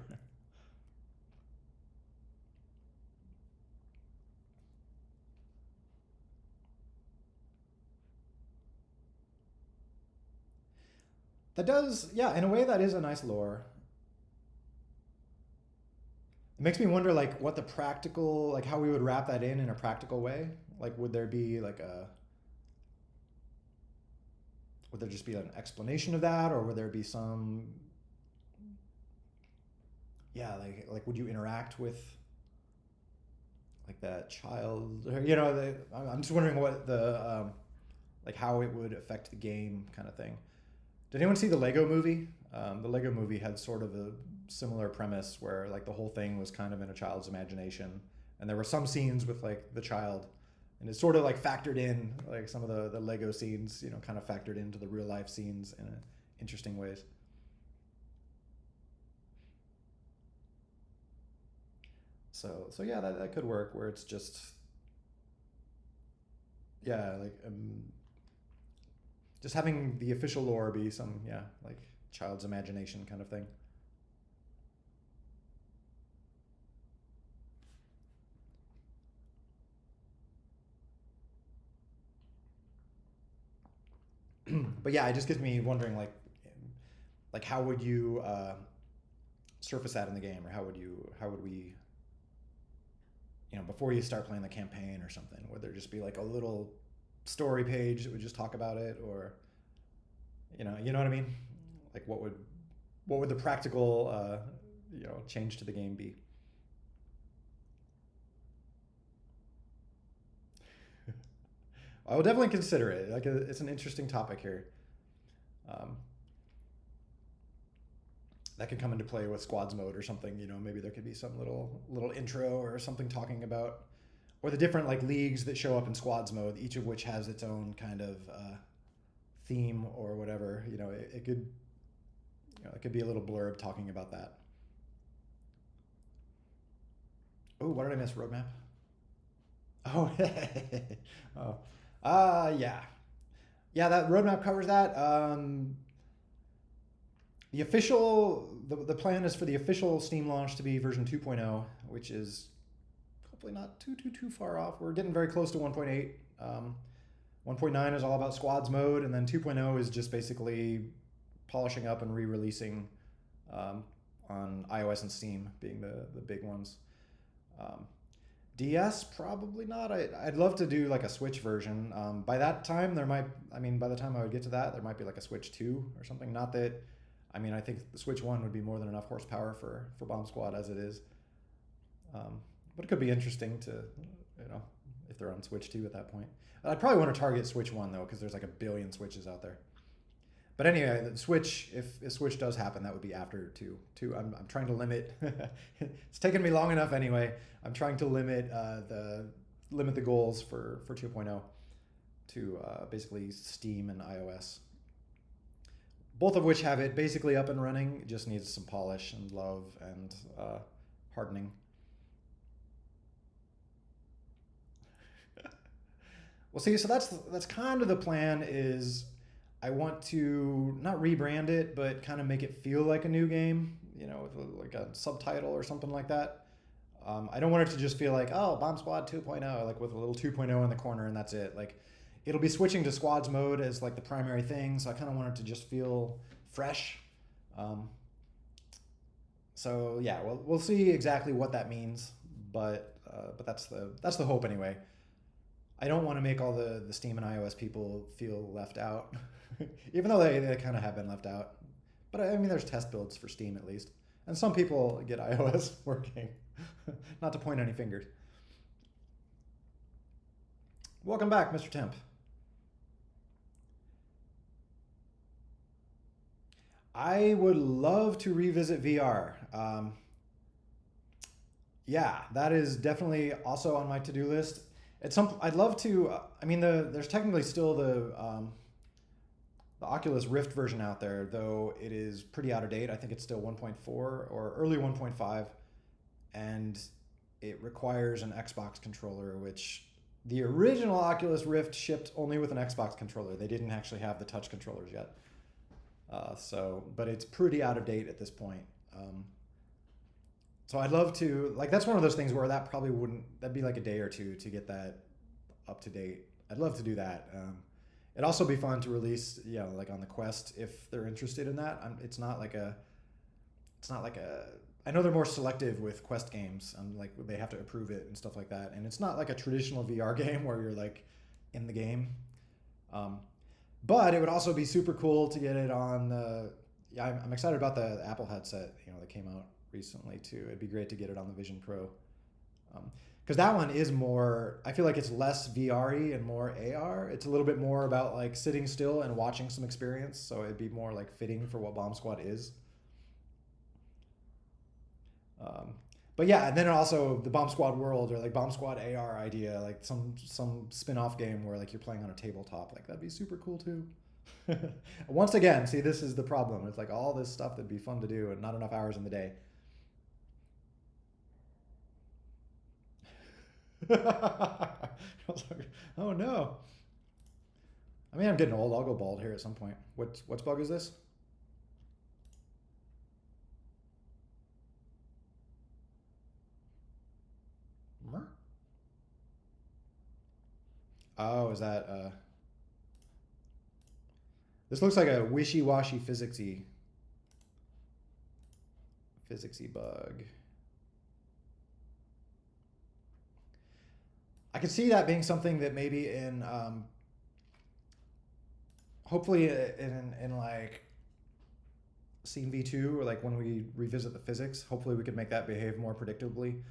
S1: That does, yeah, in a way that is a nice lore. It makes me wonder like what the practical, like how we would wrap that in a practical way. Like would there be like a would there just be an explanation of that, or would there be some, yeah, like would you interact with like that child, or, I'm just wondering what the like how it would affect the game kind of thing. Did anyone see the Lego movie? The Lego Movie had sort of a similar premise where like the whole thing was kind of in a child's imagination, and there were some scenes with like the child, and it sort of like factored in like some of the Lego scenes, you know, kind of factored into the real life scenes in interesting ways. So yeah, that could work where it's just yeah like just having the official lore be some yeah like child's imagination kind of thing. But yeah, it just gets me wondering like how would you surface that in the game, or how would we you know before you start playing the campaign or something, would there just be like a little story page that would just talk about it, or you know what I mean, like what would the practical you know change to the game be? I will definitely consider it. Like it's an interesting topic here. Um, that could come into play with squads mode or something. You know, maybe there could be some little intro or something talking about, or the different like leagues that show up in squads mode, each of which has its own kind of theme or whatever. You know, it could it could be a little blurb talking about that. Oh, what did I miss? Roadmap. Oh, oh, yeah, yeah. That roadmap covers that. The plan is for the official Steam launch to be version 2.0, which is hopefully not too far off. We're getting very close to 1.8. 1.9 is all about squads mode, and then 2.0 is just basically polishing up and re-releasing um, on iOS and Steam being the big ones. Um, DS probably not. I'd love to do like a Switch version. By that time, there might. I mean, by the time I would get to that, there might be like a Switch 2 or something. Not that. I mean, I think the Switch 1 would be more than enough horsepower for Bomb Squad as it is. But it could be interesting to, you know, if they're on Switch 2 at that point. I'd probably want to target Switch 1 though, because there's like a billion Switches out there. But anyway, the Switch, if Switch does happen, that would be after 2. 2, I'm trying to limit. It's taken me long enough anyway. I'm trying to limit the goals for 2.0 to basically Steam and iOS. Both of which have it basically up and running. It just needs some polish and love and hardening. Well, see, so that's kind of the plan. Is I want to not rebrand it, but kind of make it feel like a new game. You know, with like a subtitle or something like that. I don't want it to just feel like, oh, Bomb Squad 2.0, like with a little 2.0 in the corner and that's it. Like it'll be switching to squads mode as like the primary thing, so I kind of want it to just feel fresh. Um, so yeah, we'll see exactly what that means, but that's the hope anyway. I don't want to make all the Steam and iOS people feel left out, even though they kind of have been left out. But I mean, there's test builds for Steam at least, and some people get iOS working. Not to point any fingers. Welcome back, Mr. Temp. I would love to revisit VR. Yeah, that is definitely also on my to-do list. I'd love to. I mean, there's technically still the Oculus Rift version out there, though it is pretty out of date. I think it's still 1.4 or early 1.5, and it requires an Xbox controller, which the original Oculus Rift shipped only with an Xbox controller. They didn't actually have the touch controllers yet. But it's pretty out of date at this point. So I'd love to, like, that's one of those things where that'd be like a day or two to get that up to date. I'd love to do that. It'd also be fun to release, like on the Quest if they're interested in that. It's not like a, I know they're more selective with Quest games. Like they have to approve it and stuff like that. And it's not like a traditional VR game where you're like in the game. But it would also be super cool to get it on I'm excited about the Apple headset, that came out recently too. It'd be great to get it on the Vision Pro. because that one is more, I feel like it's less VR-y and more AR. It's a little bit more about like sitting still and watching some experience, so it'd be more like fitting for what Bomb Squad is. um, but yeah, and then also the Bomb Squad world, or like Bomb Squad AR idea, like some spin-off game where like you're playing on a tabletop, like that'd be super cool too. Once again, see, this is the problem. It's like all this stuff that'd be fun to do and not enough hours in the day. I was like, oh no. I mean, I'm getting old. I'll go bald here at some point. What's bug is this? Oh, is that this looks like a wishy-washy physicsy bug. I could see that being something that maybe in hopefully in like Scene V2, or like when we revisit the physics, hopefully we could make that behave more predictably.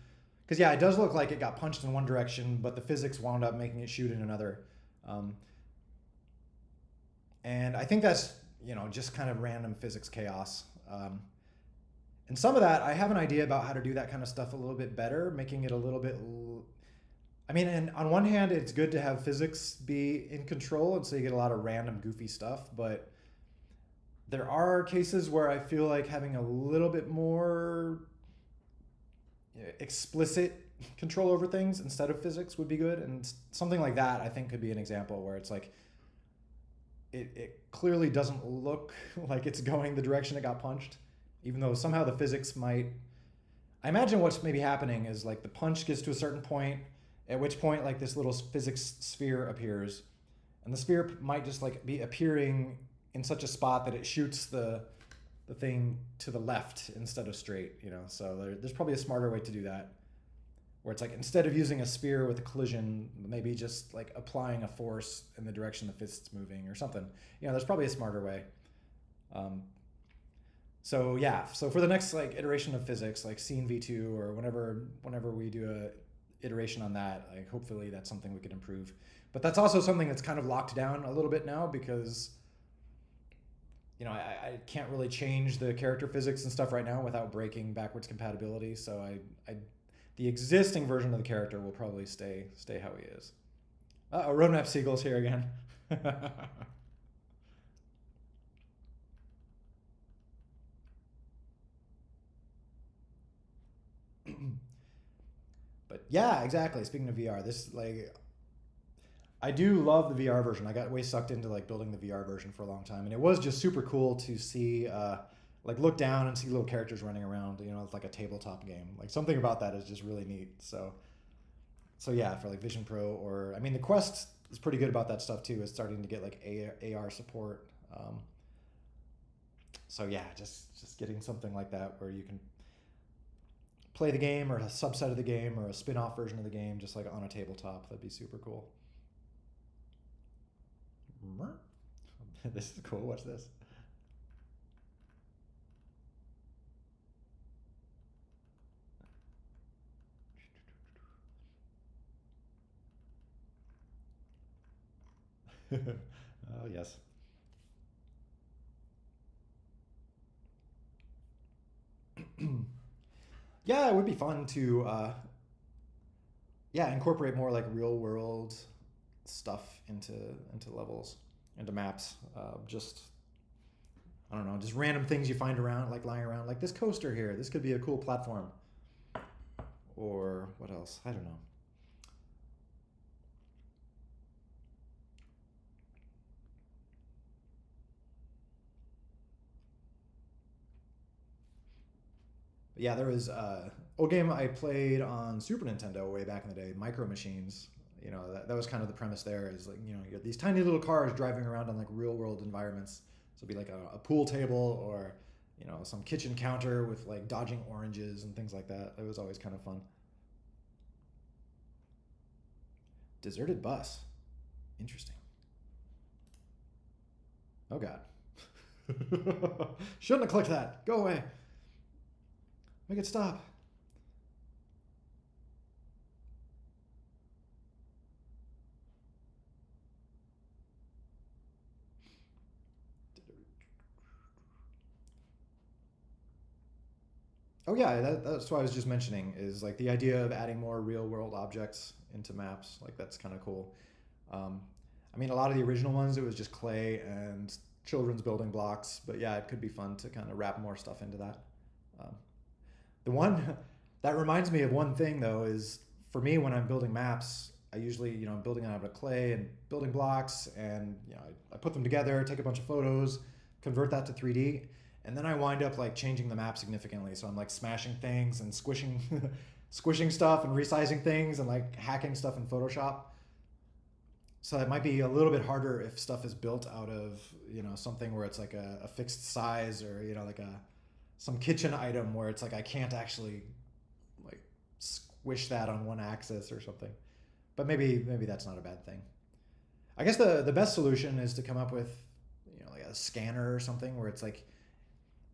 S1: Because yeah, it does look like it got punched in one direction, but the physics wound up making it shoot in another. Um, and I think that's, just kind of random physics chaos. And some of that, I have an idea about how to do that kind of stuff a little bit better, making it a little bit. I mean, and on one hand, it's good to have physics be in control, and so you get a lot of random goofy stuff. But there are cases where I feel like having a little bit more explicit control over things instead of physics would be good. And something like that, I think, could be an example where it's like it clearly doesn't look like it's going the direction it got punched, even though somehow the physics might. I imagine what's maybe happening is like the punch gets to a certain point, at which point like this little physics sphere appears, and the sphere might just like be appearing in such a spot that it shoots the thing to the left instead of straight, So there's probably a smarter way to do that, where it's like instead of using a sphere with a collision, maybe just like applying a force in the direction the fist's moving or something. There's probably a smarter way. So yeah, so for the next like iteration of physics, like Scene V2, or whenever we do a iteration on that, like hopefully that's something we could improve. But that's also something that's kind of locked down a little bit now, because I can't really change the character physics and stuff right now without breaking backwards compatibility. So the existing version of the character will probably stay how he is. Roadmap Seagull's here again. But yeah, exactly. Speaking of VR, this like I do love the VR version. I got way sucked into like building the VR version for a long time, and it was just super cool to see, like look down and see little characters running around. It's like a tabletop game. Like something about that is just really neat. So yeah, for like Vision Pro, or I mean, the Quest is pretty good about that stuff too. It's starting to get like AR support. So yeah, just getting something like that where you can play the game, or a subset of the game, or a spin-off version of the game, just like on a tabletop. That'd be super cool. This is cool. What's this? Oh yes. Yeah, it would be fun to incorporate more like real world stuff into levels, into maps. Just I don't know, just random things you find around, like lying around, like this coaster here. This could be a cool platform. Or what else? I don't know. But yeah, there was old game I played on Super Nintendo way back in the day, Micro Machines. That was kind of the premise there. Is like you have these tiny little cars driving around on like real world environments. So it'd be like a pool table, or some kitchen counter with like dodging oranges and things like that. It was always kind of fun. Deserted bus. Interesting. Oh god. Shouldn't have clicked that. Go away. Make it stop. Oh yeah, that's what I was just mentioning is like the idea of adding more real world objects into maps. Like that's kind of cool. Um, I mean, a lot of the original ones it was just clay and children's building blocks, but yeah, it could be fun to kind of wrap more stuff into that. Um, the one that reminds me of one thing though is for me when I'm building maps, I usually I'm building out of clay and building blocks, and I put them together, take a bunch of photos, convert that to 3D, and then I wind up like changing the map significantly. So I'm like smashing things and squishing, squishing stuff and resizing things and like hacking stuff in Photoshop. So it might be a little bit harder if stuff is built out of something where it's like a fixed size, or like a some kitchen item where it's like I can't actually like squish that on one axis or something. But maybe that's not a bad thing. I guess the best solution is to come up with like a scanner or something where it's like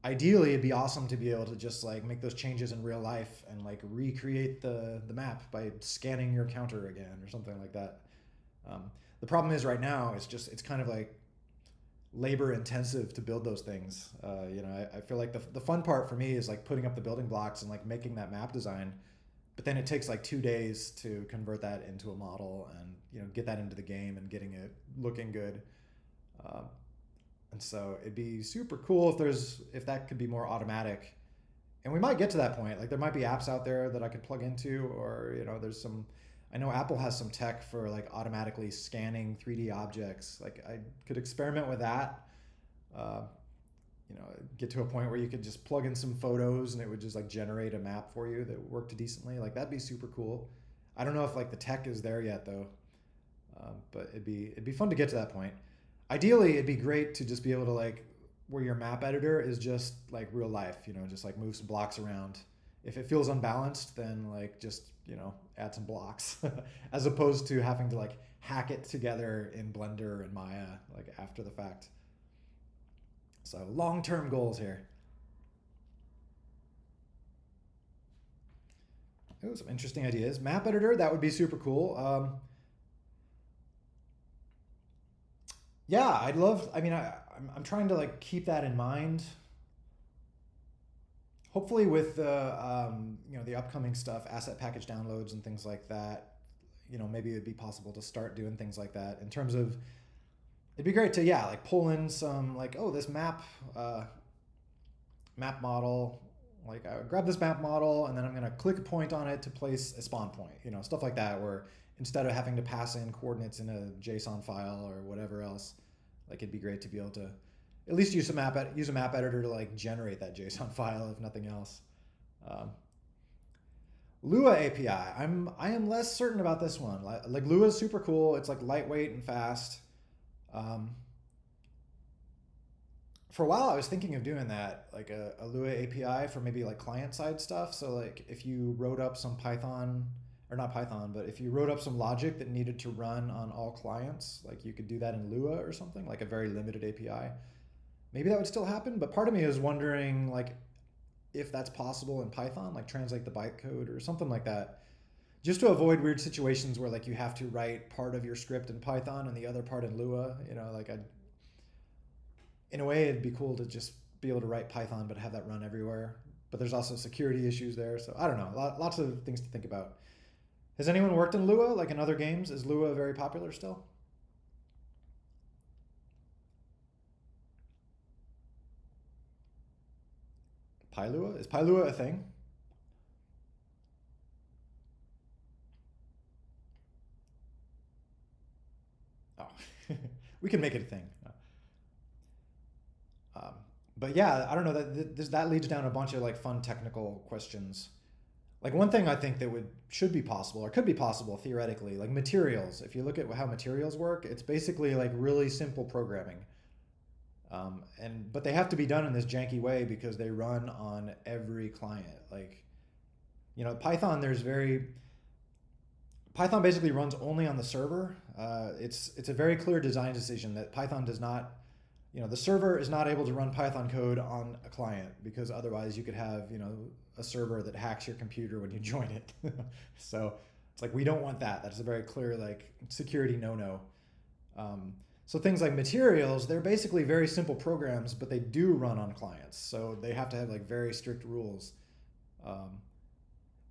S1: ideally it'd be awesome to be able to just like make those changes in real life and like recreate the map by scanning your counter again or something like that. The problem is right now it's kind of like labor intensive to build those things. I feel like the fun part for me is like putting up the building blocks and like making that map design, but then it takes like 2 days to convert that into a model and get that into the game and getting it looking good. Um, and so it'd be super cool if that could be more automatic. And we might get to that point. Like there might be apps out there that I could plug into, or there's some. I know Apple has some tech for like automatically scanning 3D objects. Like I could experiment with that. Uh, get to a point where you could just plug in some photos and it would just like generate a map for you that worked decently. Like that'd be super cool. I don't know if like the tech is there yet though, but it'd be fun to get to that point. Ideally, it'd be great to just be able to like where your map editor is just like real life. Just like move some blocks around. If it feels unbalanced, then like just add some blocks as opposed to having to like hack it together in Blender and Maya like after the fact. So long-term goals here. Oh, some interesting ideas. Map editor, that would be super cool. Yeah, I'd love. I mean, I'm trying to like keep that in mind. Hopefully, with the the upcoming stuff, asset package downloads and things like that, maybe it'd be possible to start doing things like that in terms of. It'd be great to like pull in some like this map model. Like I would grab this map model and then I'm gonna click a point on it to place a spawn point. Stuff like that where instead of having to pass in coordinates in a JSON file or whatever else, like it'd be great to be able to at least use a map editor to like generate that JSON file if nothing else. Um, Lua API. I am less certain about this one. Like Lua is super cool. It's like lightweight and fast. Um, for a while I was thinking of doing that, like a Lua API for maybe like client side stuff. So like if you wrote up some Python, or not Python, but if you wrote up some logic that needed to run on all clients, like you could do that in Lua or something, like a very limited API. Maybe that would still happen, but part of me is wondering like if that's possible in Python, like translate the bytecode or something like that, just to avoid weird situations where like you have to write part of your script in Python and the other part in Lua. Like in a way, it'd be cool to just be able to write Python but have that run everywhere. But there's also security issues there, so I don't know. Lots of things to think about. Has anyone worked in Lua, like in other games? Is Lua very popular still? PyLua? Is PyLua a thing? Oh, we can make it a thing. Um, but yeah, I don't know. That leads down a bunch of like fun technical questions. Like one thing I think that would should be possible or could be possible theoretically, like materials. If you look at how materials work, it's basically like really simple programming. But they have to be done in this janky way because they run on every client. Like Python, Python basically runs only on the server. It's a very clear design decision that Python does not. The server is not able to run Python code on a client because otherwise you could have a server that hacks your computer when you join it. So it's like we don't want that. That's a very clear like security no-no. Um, so things like materials, they're basically very simple programs, but they do run on clients. So they have to have like very strict rules. Um,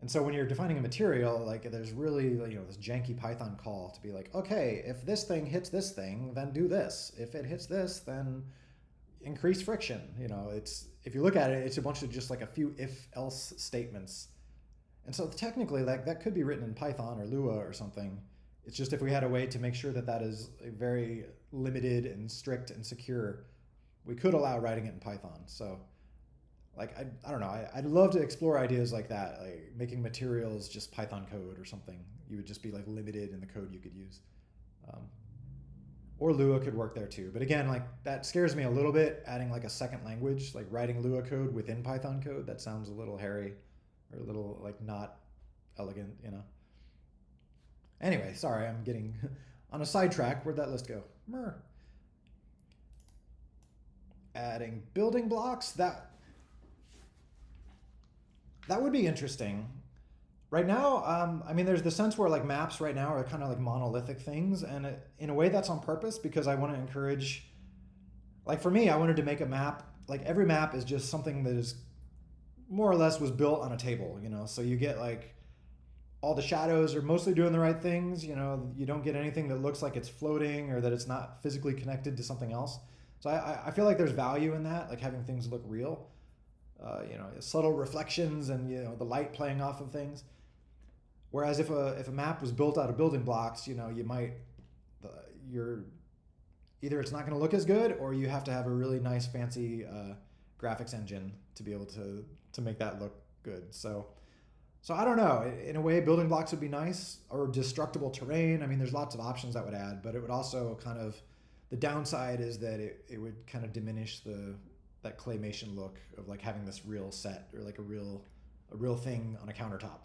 S1: and so when you're defining a material, like there's really this janky Python call to be like, okay, if this thing hits this thing, then do this. If it hits this, then increase friction. It's if you look at it, it's a bunch of just like a few if-else statements. And so technically, like that could be written in Python or Lua or something. It's just if we had a way to make sure that that is a very limited and strict and secure, we could allow writing it in Python. So like I don't know, I'd love to explore ideas like that, like making materials just Python code or something. You would just be like limited in the code you could use. Um, or Lua could work there too. But again, like that scares me a little bit, adding like a second language, like writing Lua code within Python code. That sounds a little hairy or a little like not elegant. Anyway, sorry, I'm getting on a sidetrack. Where'd that list go? Mer. Adding building blocks, that would be interesting. Right now, I mean, there's the sense where like maps right now are kind of like monolithic things, and in a way that's on purpose because I want to encourage, like for me, I wanted to make a map, like every map is just something that is more or less was built on a table, so you get like all the shadows are mostly doing the right things, you don't get anything that looks like it's floating or that it's not physically connected to something else. So I feel like there's value in that, like having things look real, subtle reflections and, the light playing off of things. Whereas if a map was built out of building blocks, you might, you're either it's not going to look as good or you have to have a really nice fancy graphics engine to be able to make that look good. So I don't know. In a way, building blocks would be nice, or destructible terrain. I mean, there's lots of options that would add, but it would also kind of, the downside is that it would kind of diminish that claymation look of like having this real set or like a real thing on a countertop.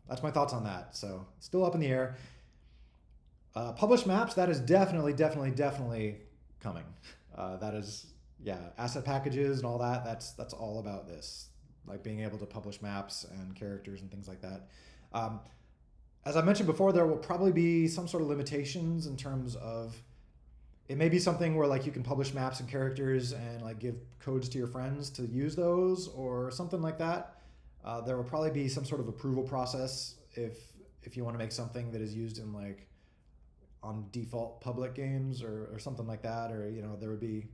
S1: That's my thoughts on that. So still up in the air. Published maps, that is definitely coming. That is, yeah, asset packages and all that. That's all about this, like being able to publish maps and characters and things like that. As I mentioned before, there will probably be some sort of limitations in terms of, it may be something where like you can publish maps and characters and like give codes to your friends to use those or something like that. There will probably be some sort of approval process if you want to make something that is used in like on default public games or something like that, or there would be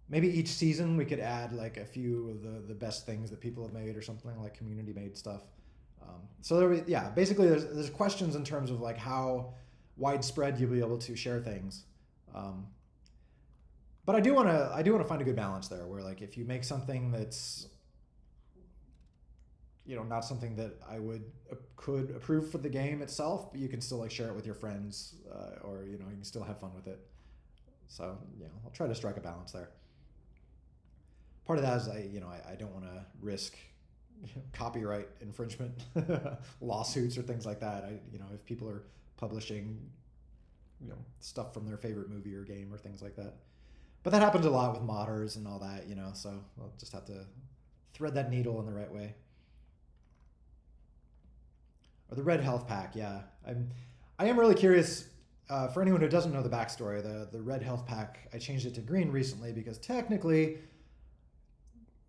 S1: maybe each season we could add like a few of the best things that people have made or something like community made stuff. So there, yeah, basically there's questions in terms of like how widespread you'll be able to share things. But I do want to find a good balance there where like if you make something that's not something that I could approve for the game itself, but you can still like share it with your friends, or you can still have fun with it. So I'll try to strike a balance there. Part of that is I don't want to risk copyright infringement lawsuits or things like that. If people are publishing stuff from their favorite movie or game or things like that. But that happens a lot with modders and all that, so I'll just have to thread that needle in the right way. Or the red health pack, yeah. I am really curious, for anyone who doesn't know the backstory, the red health pack, I changed it to green recently because technically,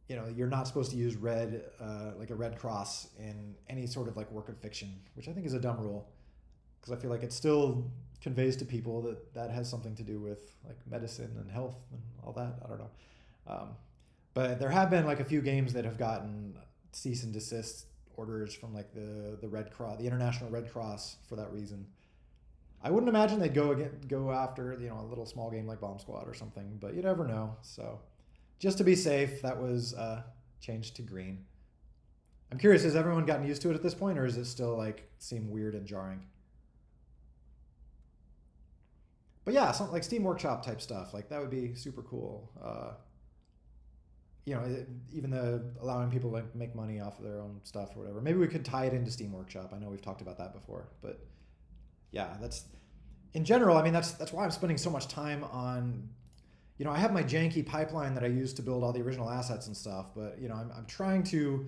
S1: you're not supposed to use red, like a red cross in any sort of like work of fiction, which I think is a dumb rule because I feel like it still conveys to people that has something to do with like medicine and health and all that. I don't know. But there have been like a few games that have gotten cease and desist orders from like the Red Cross, the International Red Cross, for that reason. I wouldn't imagine they'd go after a little small game like Bomb Squad or something, but you never know. So just to be safe, that was changed to green. I'm curious, has everyone gotten used to it at this point, or does it still like seem weird and jarring? But yeah, something like Steam Workshop type stuff, like that would be super cool. Even allowing people to make money off of their own stuff or whatever. Maybe we could tie it into Steam Workshop. I know we've talked about that before, but yeah, that's in general. I mean, that's why I'm spending so much time on. I have my janky pipeline that I use to build all the original assets and stuff, but I'm trying to,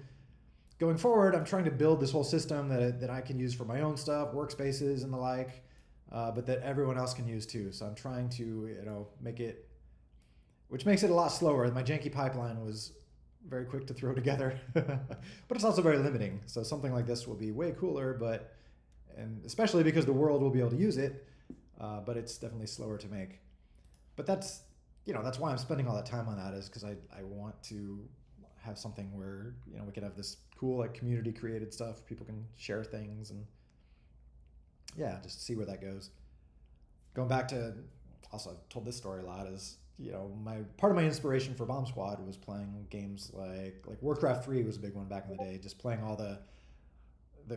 S1: going forward, I'm trying to build this whole system that I can use for my own stuff, workspaces and the like. But that everyone else can use too. So I'm trying to, make it, which makes it a lot slower. My janky pipeline was very quick to throw together, but it's also very limiting. So something like this will be way cooler, but and especially because the world will be able to use it, but it's definitely slower to make. But that's that's why I'm spending all that time on that, is because I want to have something where we can have this cool like community created stuff. People can share things and yeah, just see where that goes. Going back to, also I've told this story a lot, is my part of my inspiration for Bomb Squad was playing games like Warcraft 3 was a big one back in the day. Just playing all the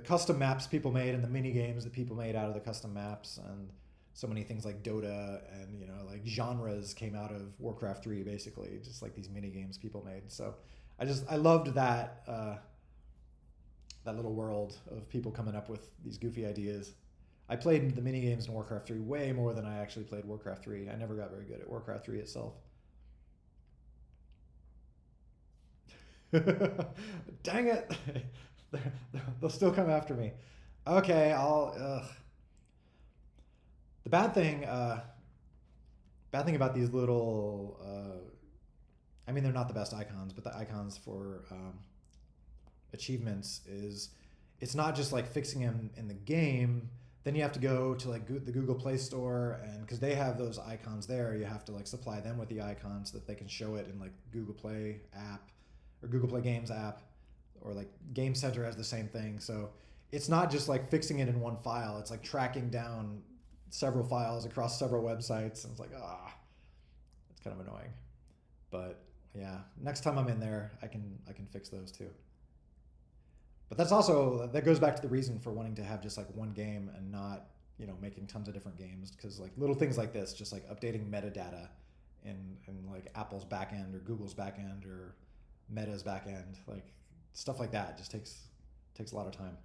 S1: custom maps people made and the mini games that people made out of the custom maps, and so many things like Dota, and like genres came out of Warcraft 3 basically, just like these mini games people made. So I loved that that little world of people coming up with these goofy ideas. I played the mini games in Warcraft 3 way more than I actually played Warcraft 3. I never got very good at Warcraft 3 itself. Dang it! They'll still come after me. Okay, I'll. The bad thing about these little. I mean, they're not the best icons, but the icons for achievements is, it's not just like fixing them in the game. Then you have to go to like the Google Play Store, and because they have those icons there, you have to like supply them with the icons so that they can show it in like Google Play app or Google Play Games app, or like Game Center has the same thing. So it's not just like fixing it in one file. It's like tracking down several files across several websites, and it's like it's kind of annoying. But yeah, next time I'm in there, I can fix those too. But that goes back to the reason for wanting to have just like one game and not making tons of different games, because like little things like this, just like updating metadata in like Apple's backend or Google's backend or Meta's backend, like stuff like that just takes a lot of time.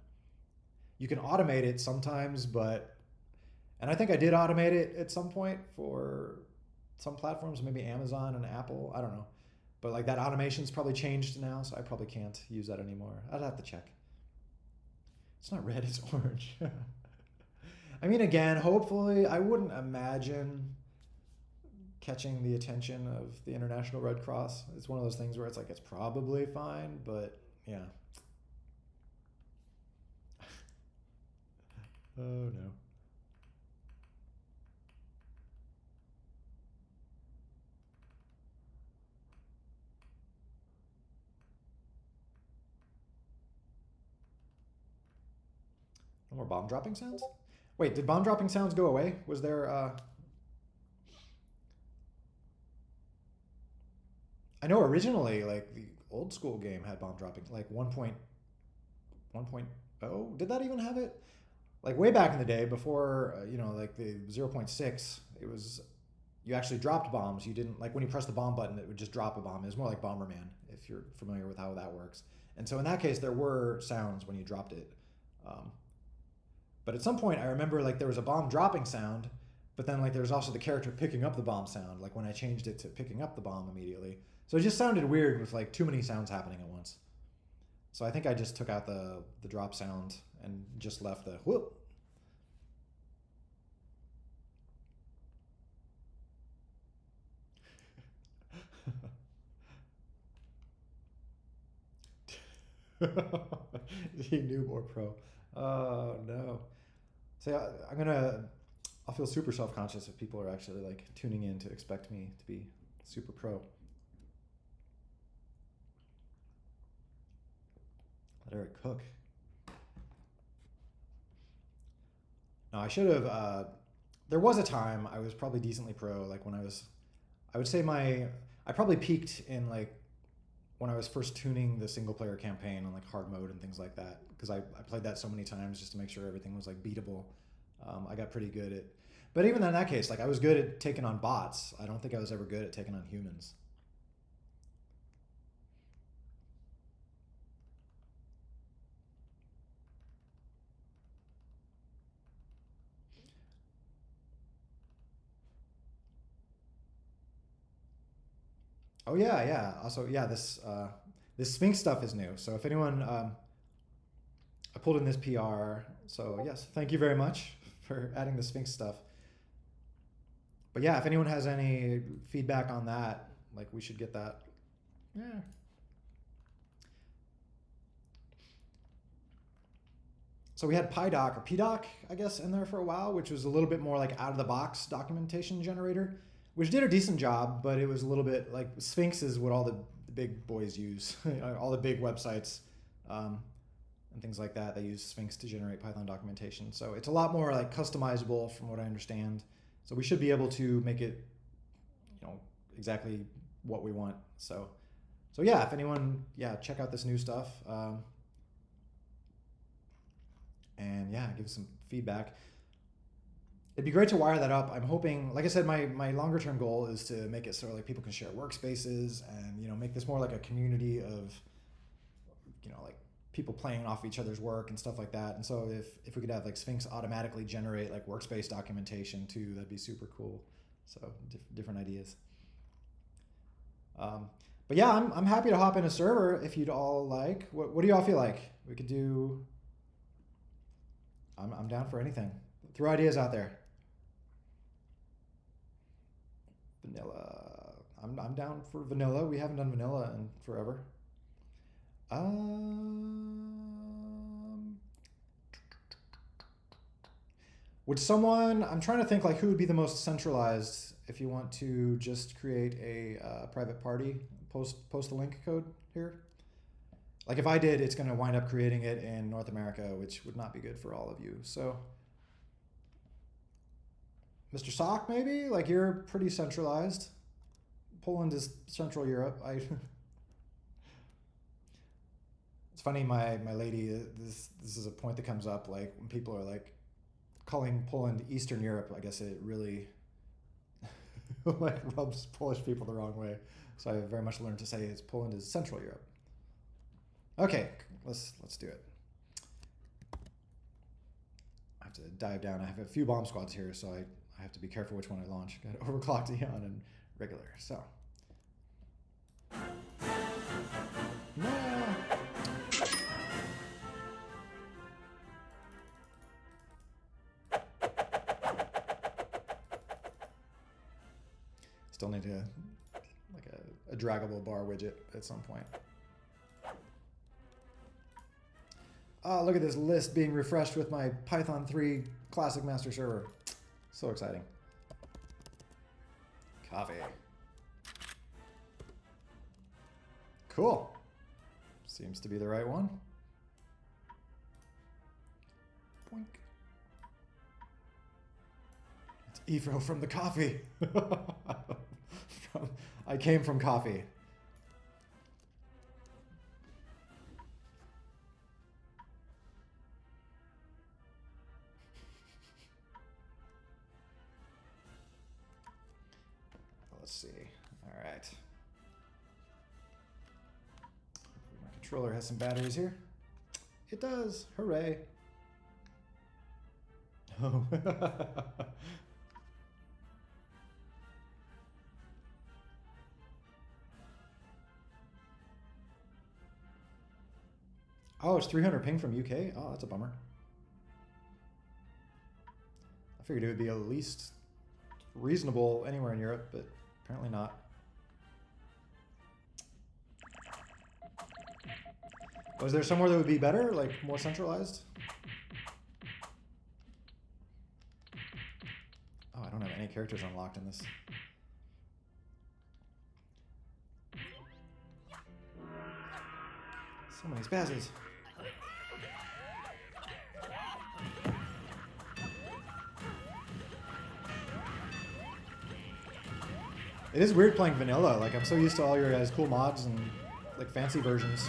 S1: You can automate it sometimes, and I think I did automate it at some point for some platforms, maybe Amazon and Apple, I don't know. But like that automation's probably changed now, so I probably can't use that anymore. I'd have to check. It's not red, it's orange. I mean, again, hopefully, I wouldn't imagine catching the attention of the International Red Cross. It's one of those things where it's like, it's probably fine, but yeah. Oh no. No more bomb dropping sounds? Wait, did bomb dropping sounds go away? Was there I know originally like the old school game had bomb dropping, like 1.1.0. Did that even have it? Like way back in the day before like the 0.6, it was, you actually dropped bombs. You didn't, like when you press the bomb button, it would just drop a bomb. It was more like Bomberman, if you're familiar with how that works. And so in that case, there were sounds when you dropped it. Um, but at some point, I remember like there was a bomb dropping sound, but then like there was also the character picking up the bomb sound. Like when I changed it to picking up the bomb immediately, so it just sounded weird with like too many sounds happening at once. So I think I just took out the drop sound and just left the whoop. He knew more pro. Oh no. So I'll feel super self conscious if people are actually like tuning in to expect me to be super pro. Let Eric cook. No, I should have. There was a time I was probably decently pro. Like when I would say I probably peaked in like when I was first tuning the single player campaign on like hard mode and things like that, because I played that so many times just to make sure everything was like beatable. I got pretty good at, but even in that case, like I was good at taking on bots. I don't think I was ever good at taking on humans. Oh yeah, yeah. Also, yeah, this Sphinx stuff is new. So if anyone, I pulled in this PR. So yes, thank you very much for adding the Sphinx stuff. But yeah, if anyone has any feedback on that, like we should get that. Yeah. So we had PyDoc or PDoc, I guess, in there for a while, which was a little bit more like out of the box documentation generator, which did a decent job, but it was a little bit like Sphinx is what all the big boys use, all the big websites and things like that. They use Sphinx to generate Python documentation. So it's a lot more like customizable from what I understand. So we should be able to make it, exactly what we want. So yeah, if anyone, check out this new stuff. And yeah, give some feedback. It'd be great to wire that up. I'm hoping, like I said, my longer term goal is to make it so like people can share workspaces and make this more like a community of like people playing off each other's work and stuff like that. And so if we could have like Sphinx automatically generate like workspace documentation too, that'd be super cool. So different ideas. But yeah, I'm happy to hop in a server if you'd all like. What do y'all feel like? We could do. I'm down for anything. Throw ideas out there. Vanilla. I'm down for vanilla. We haven't done vanilla in forever. Would someone? I'm trying to think like who would be the most centralized if you want to just create a private party. Post the link code here. Like if I did, it's going to wind up creating it in North America, which would not be good for all of you. So, Mr. Sock, maybe? Like you're pretty centralized. Poland is Central Europe. It's funny, my lady, this is a point that comes up, like when people are like calling Poland Eastern Europe, I guess it really like rubs Polish people the wrong way. So I very much learned to say Poland is Central Europe. Okay, let's do it. I have to dive down. I have a few bomb squads here, so I have to be careful which one I launch. Got overclocked, Eon, and regular. So. No. Still need to like a draggable bar widget at some point. Oh, look at this list being refreshed with my Python 3 Classic Master Server. So exciting. Coffee. Cool. Seems to be the right one. Boink. It's Evo from the coffee. I came from coffee. Let's see. All right. My controller has some batteries here. It does. Hooray. Oh. Oh, it's 300 ping from UK? Oh, that's a bummer. I figured it would be at least reasonable anywhere in Europe, but apparently not. Was there somewhere that would be better, like more centralized? Oh, I don't have any characters unlocked in this. So many spazzes. It is weird playing vanilla. Like I'm so used to all your guys' cool mods and like fancy versions.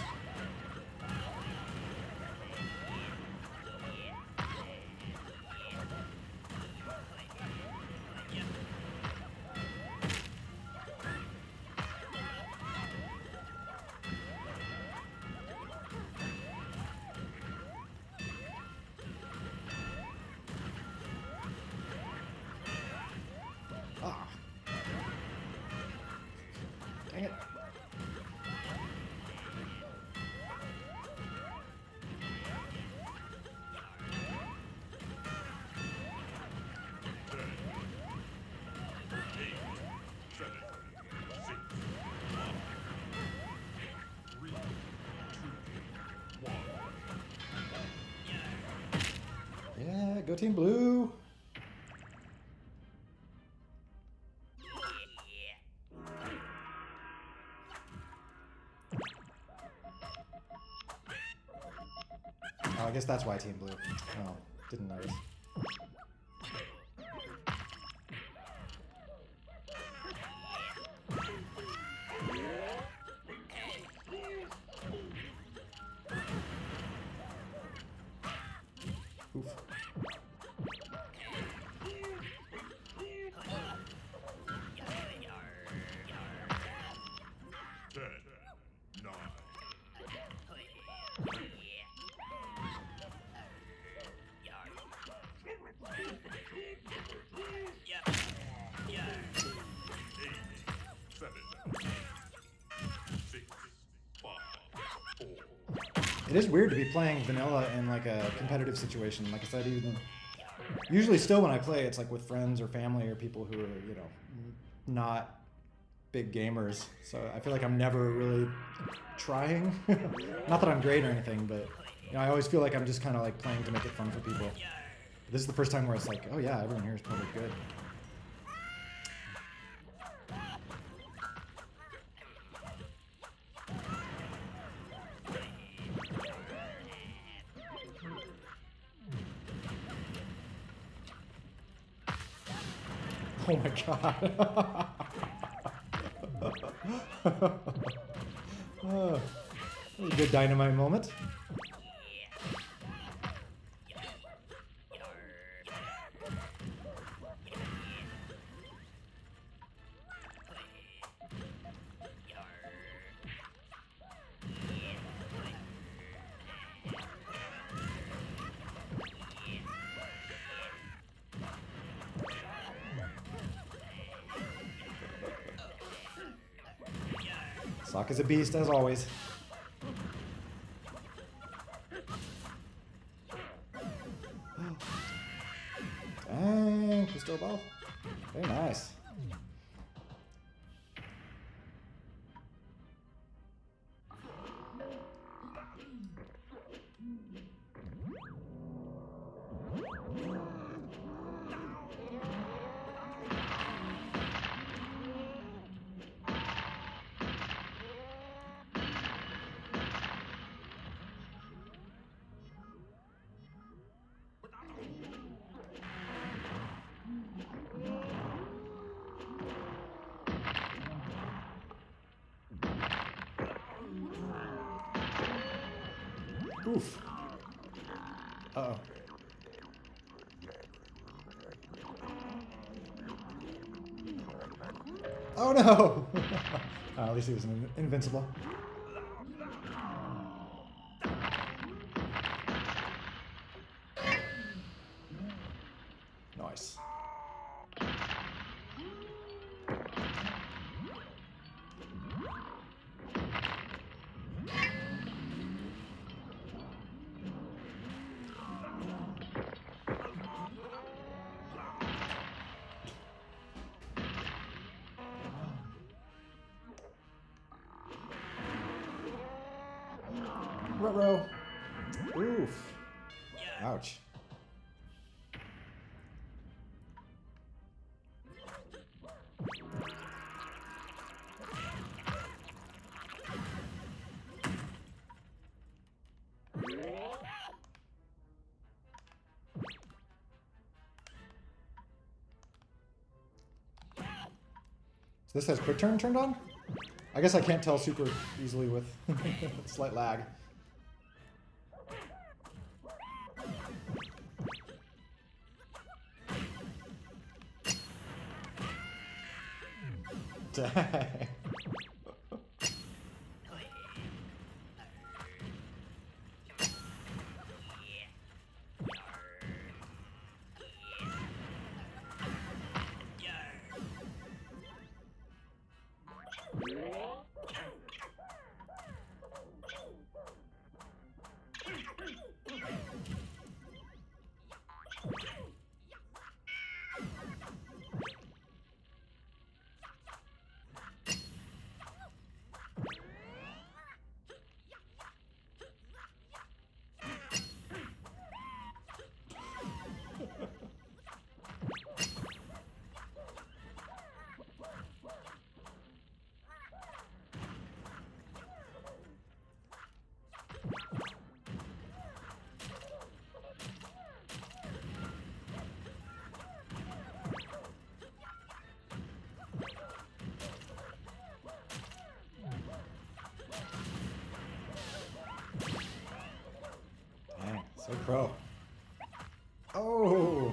S1: go Team Blue. Oh, I guess that's why Team Blue. Oh, didn't notice. Oof. It is weird to be playing vanilla in like a competitive situation. Like I said, even usually still when I play, it's like with friends or family or people who are, you know, not big gamers. So I feel like I'm never really trying. Not that I'm great or anything, but you know, I always feel like I'm just kind of like playing to make it fun for people. But this is the first time where it's like, oh yeah, everyone here is probably good. Oh my god. Oh, that was a good dynamite moment. Sock is a beast, as always. Dang, crystal ball. Very nice. Oof. Uh-oh. Oh no! Oh, at least he was invincible. Nice. Ruh-roh. Oof. Ouch. So this has quick turn turned on? I guess I can't tell super easily with slight lag. Dang. Good pro. Oh!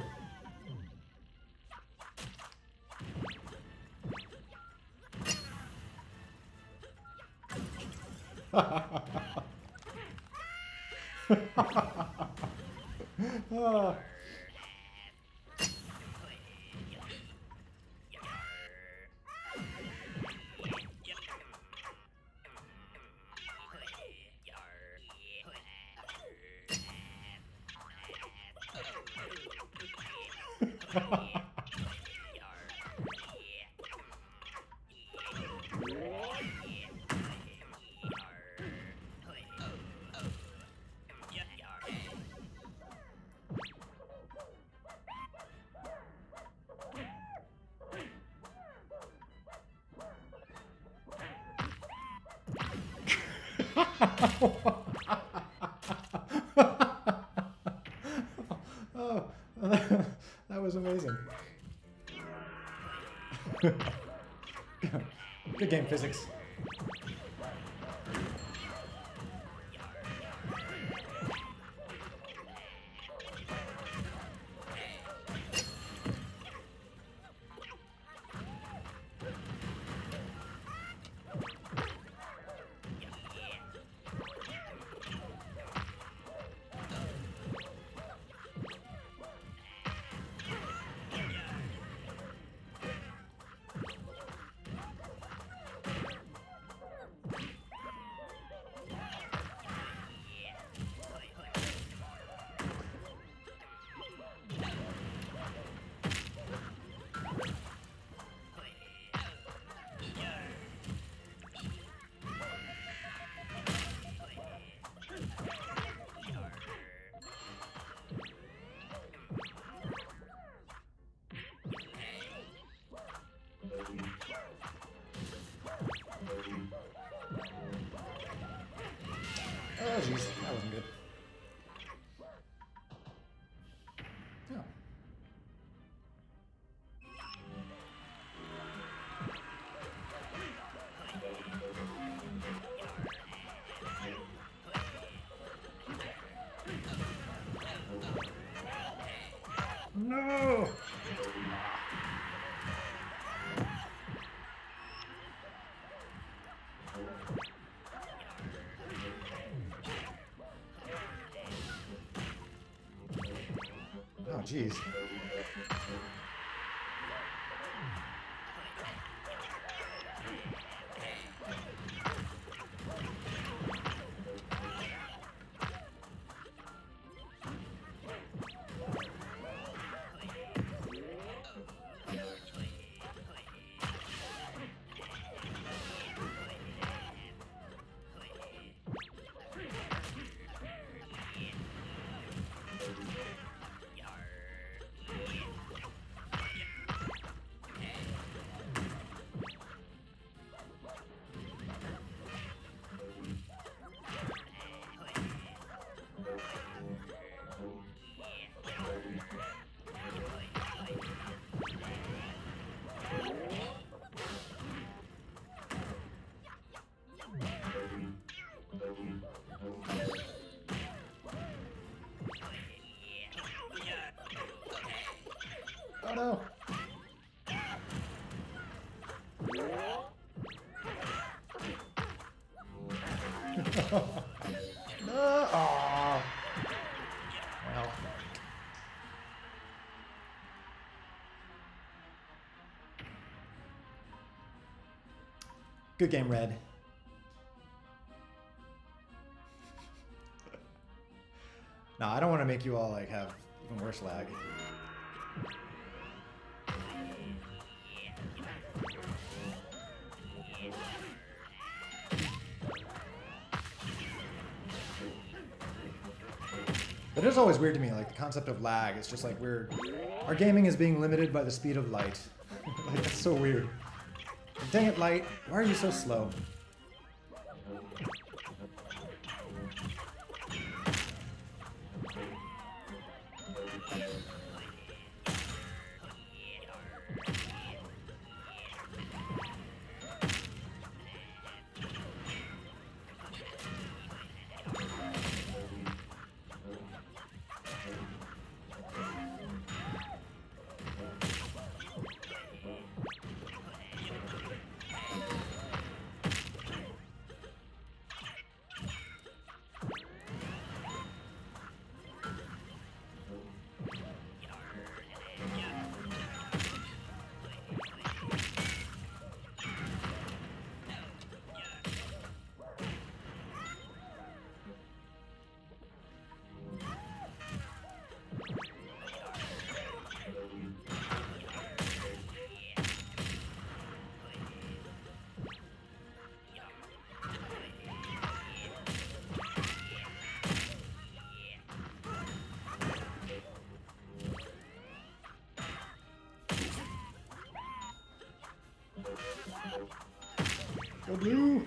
S1: Ah. Oh, that was amazing. Good game, physics. Oh, jeez, that wasn't good. Yeah. No! Oh, jeez. Oh no! No! Aw. Well. Good game, Red. No, I don't want to make you all like have even worse lag. But it is always weird to me, like the concept of lag. It's just like our gaming is being limited by the speed of light. Like, that's so weird. Dang it, light! Why are you so slow? Go blue.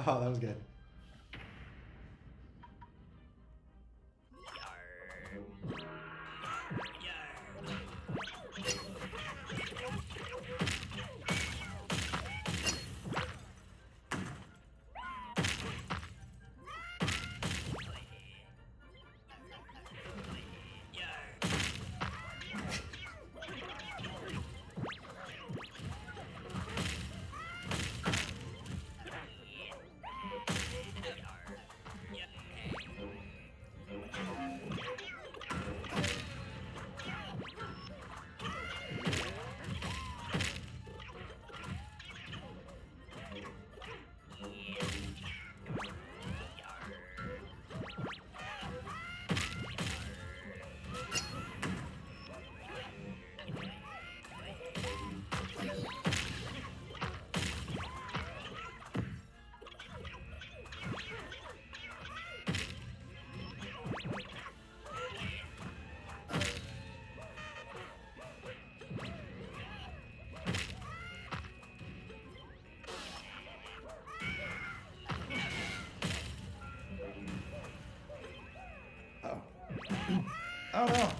S1: Oh, that was good. Oh. Oh no.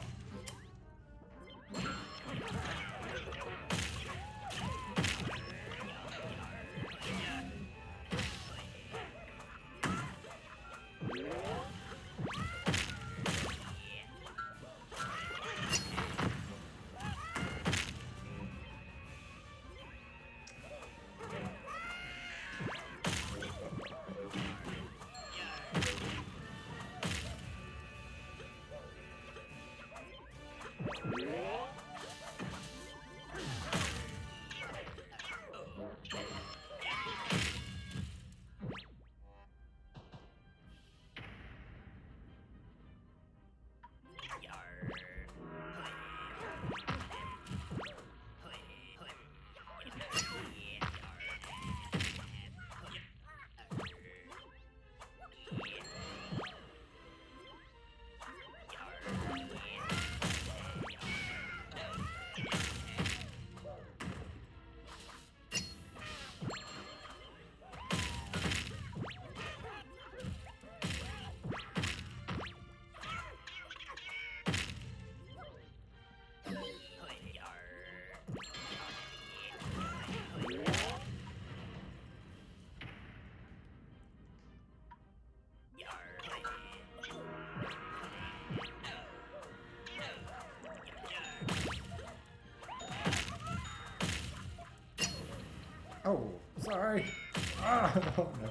S1: Oh, sorry. Ah, oh no.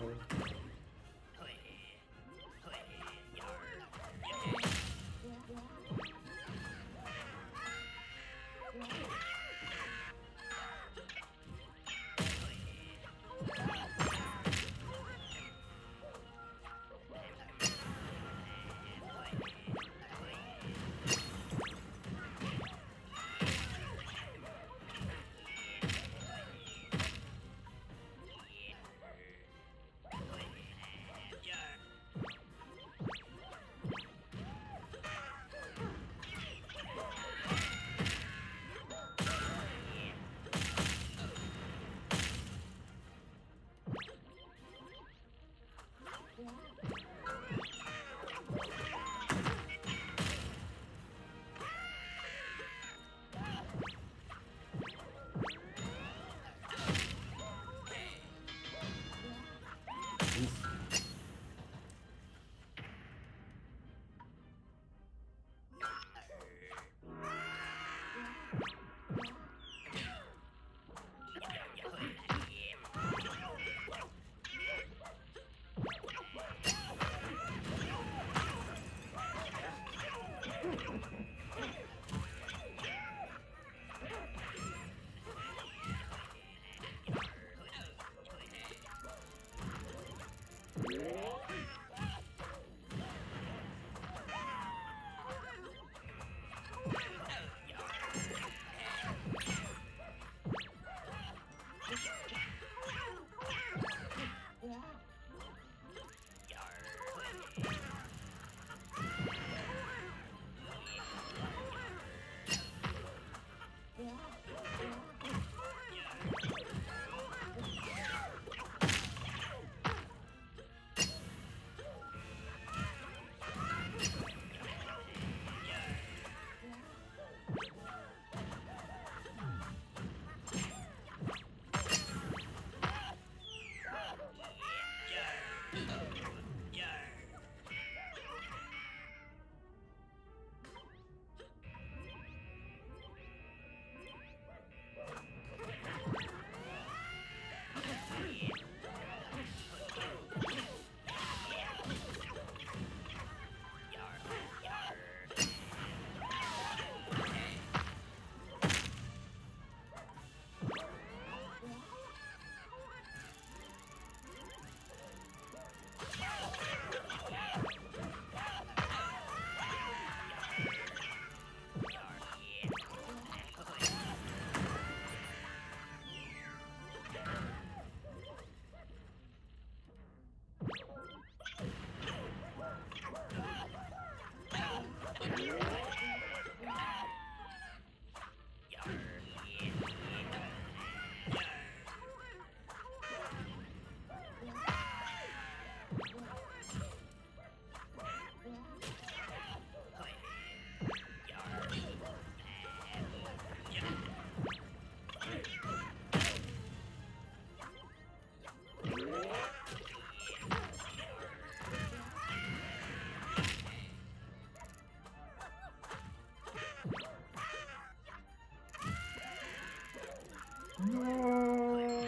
S1: No.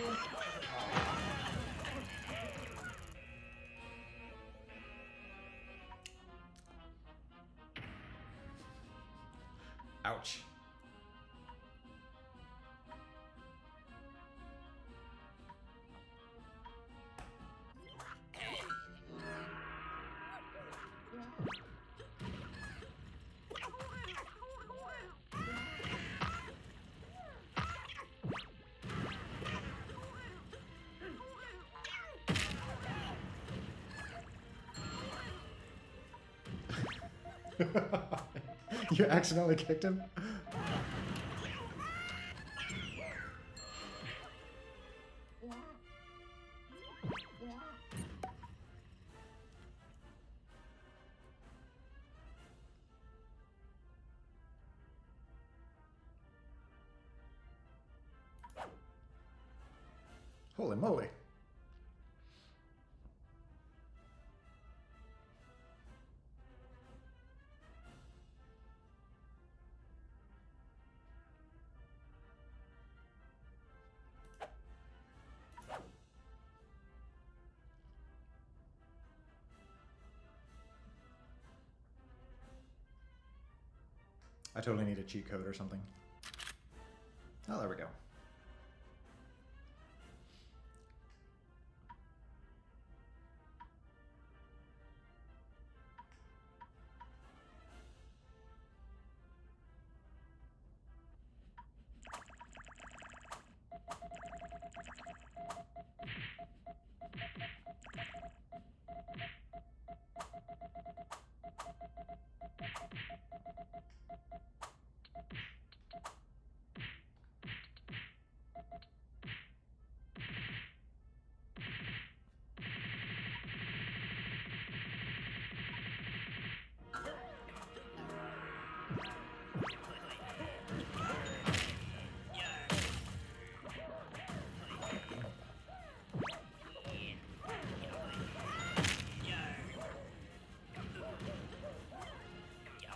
S1: Ouch. You accidentally kicked him? Holy moly. I totally need a cheat code or something. Oh, there we go.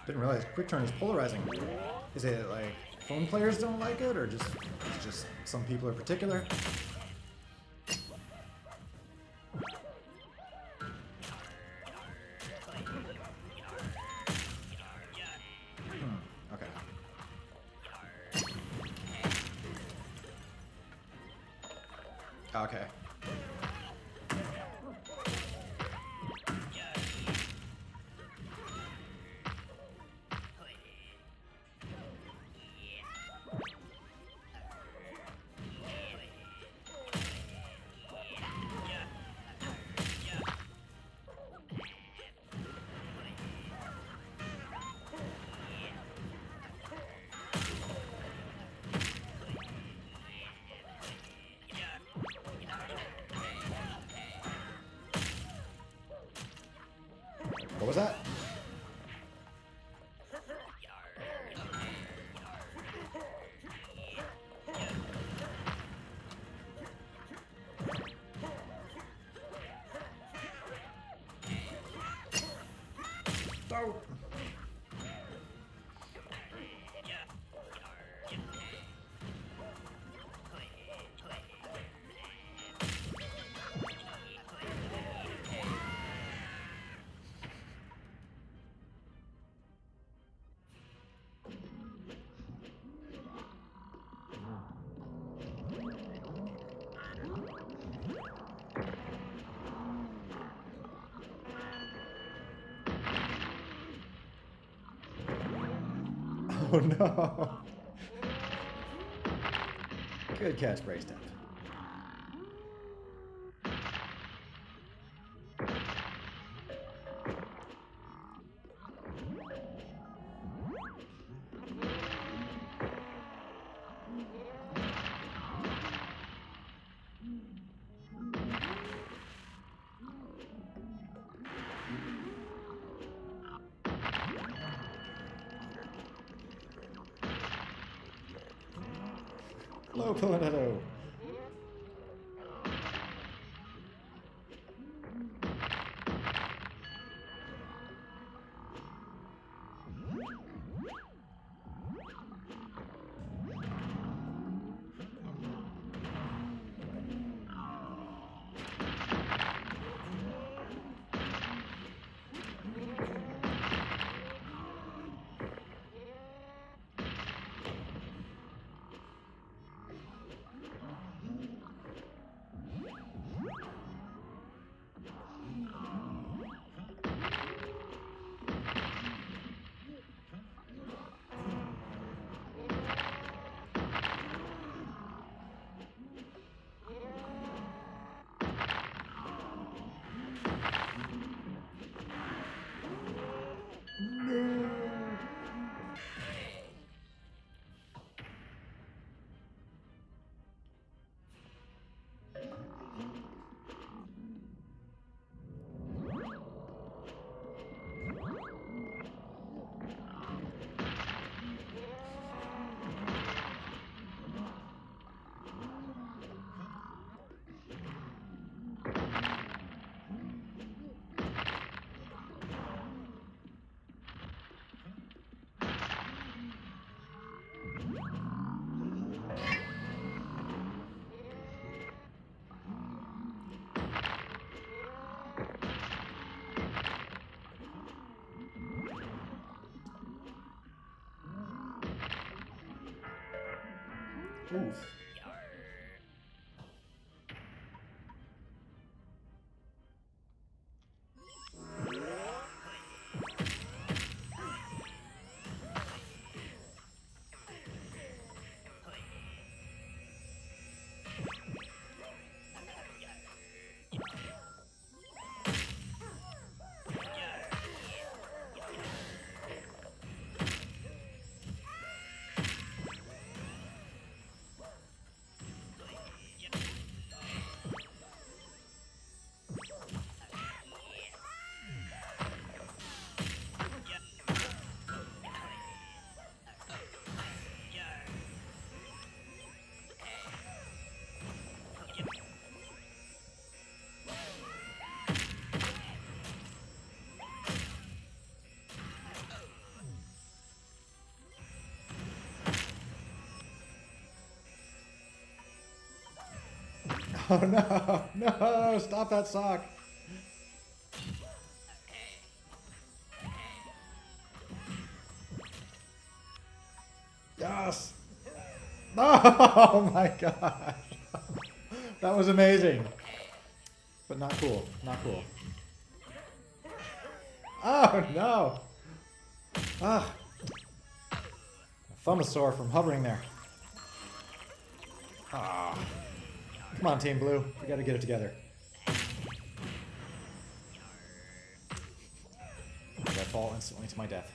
S1: Didn't realize Quick Turn is polarizing. Is it like phone players don't like it, or just some people are particular? Okay. Okay. What was that? Oh. Oh no. Good catch, Brace Step. Hello, Pilinetto. Oof. Oh no, no, stop that sock. Yes. Oh my god. That was amazing. But not cool, not cool. Oh no. Ah. My thumb is sore from hovering there. Ah. Come on, Team Blue. We gotta get it together. I fall instantly to my death.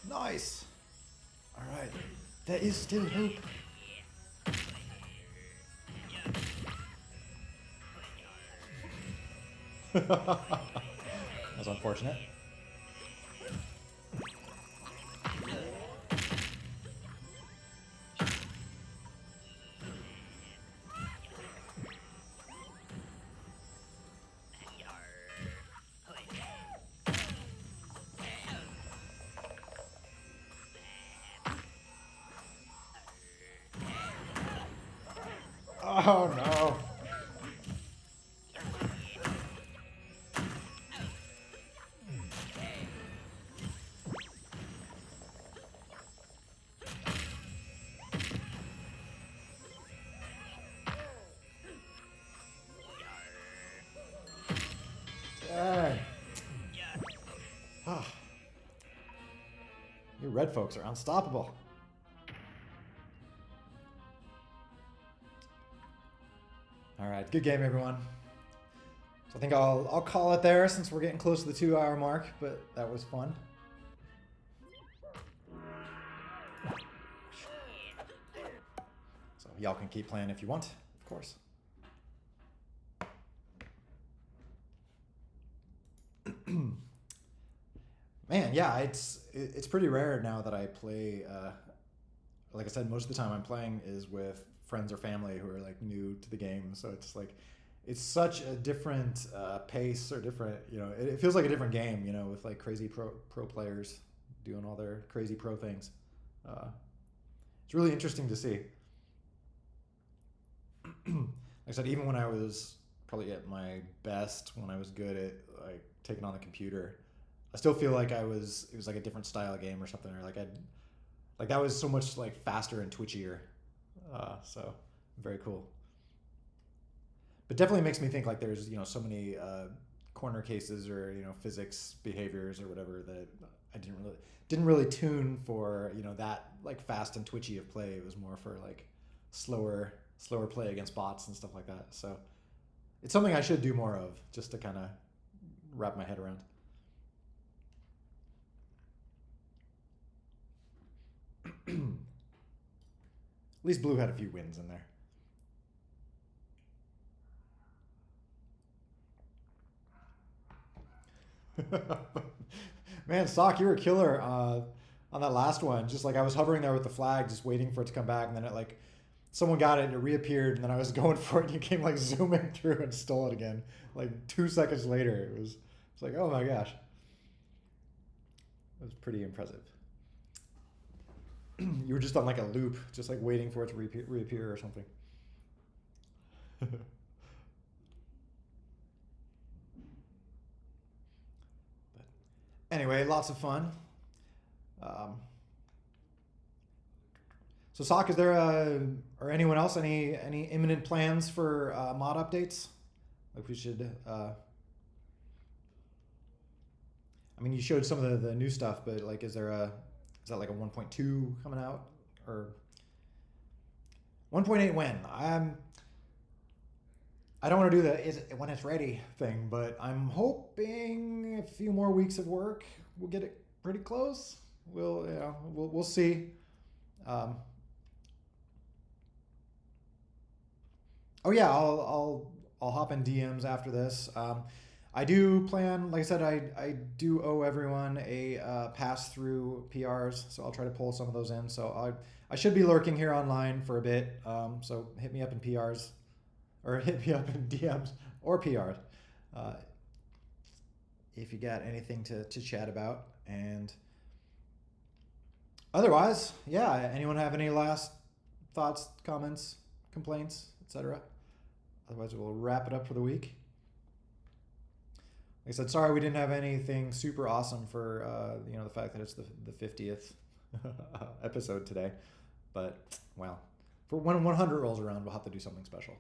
S1: Nice. All right. There is still hope. That's unfortunate. Oh no. Dang. Ah. You red folks are unstoppable. All right, good game, everyone. So I think I'll call it there since we're getting close to the 2-hour mark, but that was fun. So y'all can keep playing if you want, of course. Man, yeah, it's pretty rare now that I play. Like I said, most of the time I'm playing is with friends or family who are like new to the game. So it's like, it's such a different pace or different, you know, it feels like a different game, you know, with like crazy pro players doing all their crazy pro things. It's really interesting to see. Like I said, even when I was probably at my best, when I was good at like taking on the computer, I still feel like it was like a different style of game or something, or like that was so much like faster and twitchier. So very cool. But definitely makes me think like there's, you know, so many corner cases or, you know, physics behaviors or whatever that I didn't really tune for, you know, that like fast and twitchy of play. It was more for like slower play against bots and stuff like that. So it's something I should do more of, just to kind of wrap my head around. At least Blue had a few wins in there. Man, Sock, you were a killer on that last one. Just like I was hovering there with the flag, just waiting for it to come back, and then it like someone got it and it reappeared, and then I was going for it, and you came like zooming through and stole it again. Like 2 seconds later, it's like, oh my gosh, it was pretty impressive. You were just on like a loop, just like waiting for it to reappear or something. But anyway, lots of fun. Um, so, Sock, is there or anyone else any imminent plans for mod updates? Like we should. I mean, you showed some of the new stuff, but like, is that like a 1.2 coming out or 1.8 when? I don't want to do the is it when it's ready thing, but I'm hoping a few more weeks of work we'll get it pretty close. We'll see. Um, oh yeah, I'll hop in DMs after this. I do plan, like I said, I do owe everyone a pass through PRs, so I'll try to pull some of those in. So I should be lurking here online for a bit. So hit me up in PRs, or hit me up in DMs or PRs, uh, if you got anything to chat about. And otherwise, yeah. Anyone have any last thoughts, comments, complaints, etc.? Otherwise, we'll wrap it up for the week. Like I said, sorry we didn't have anything super awesome for the fact that it's the 50th episode today. But well, for when 100 rolls around, we'll have to do something special.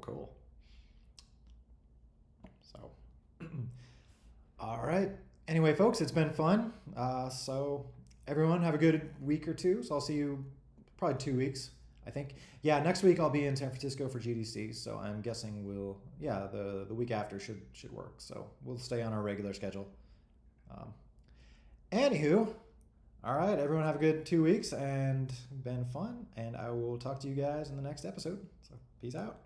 S1: Cool. So, all right. Anyway, folks, it's been fun. So everyone have a good week or two. So I'll see you probably 2 weeks, I think. Yeah, next week I'll be in San Francisco for GDC. So I'm guessing the week after should work. So we'll stay on our regular schedule. Um, Anywho, all right, everyone have a good 2 weeks and been fun. And I will talk to you guys in the next episode. So peace out.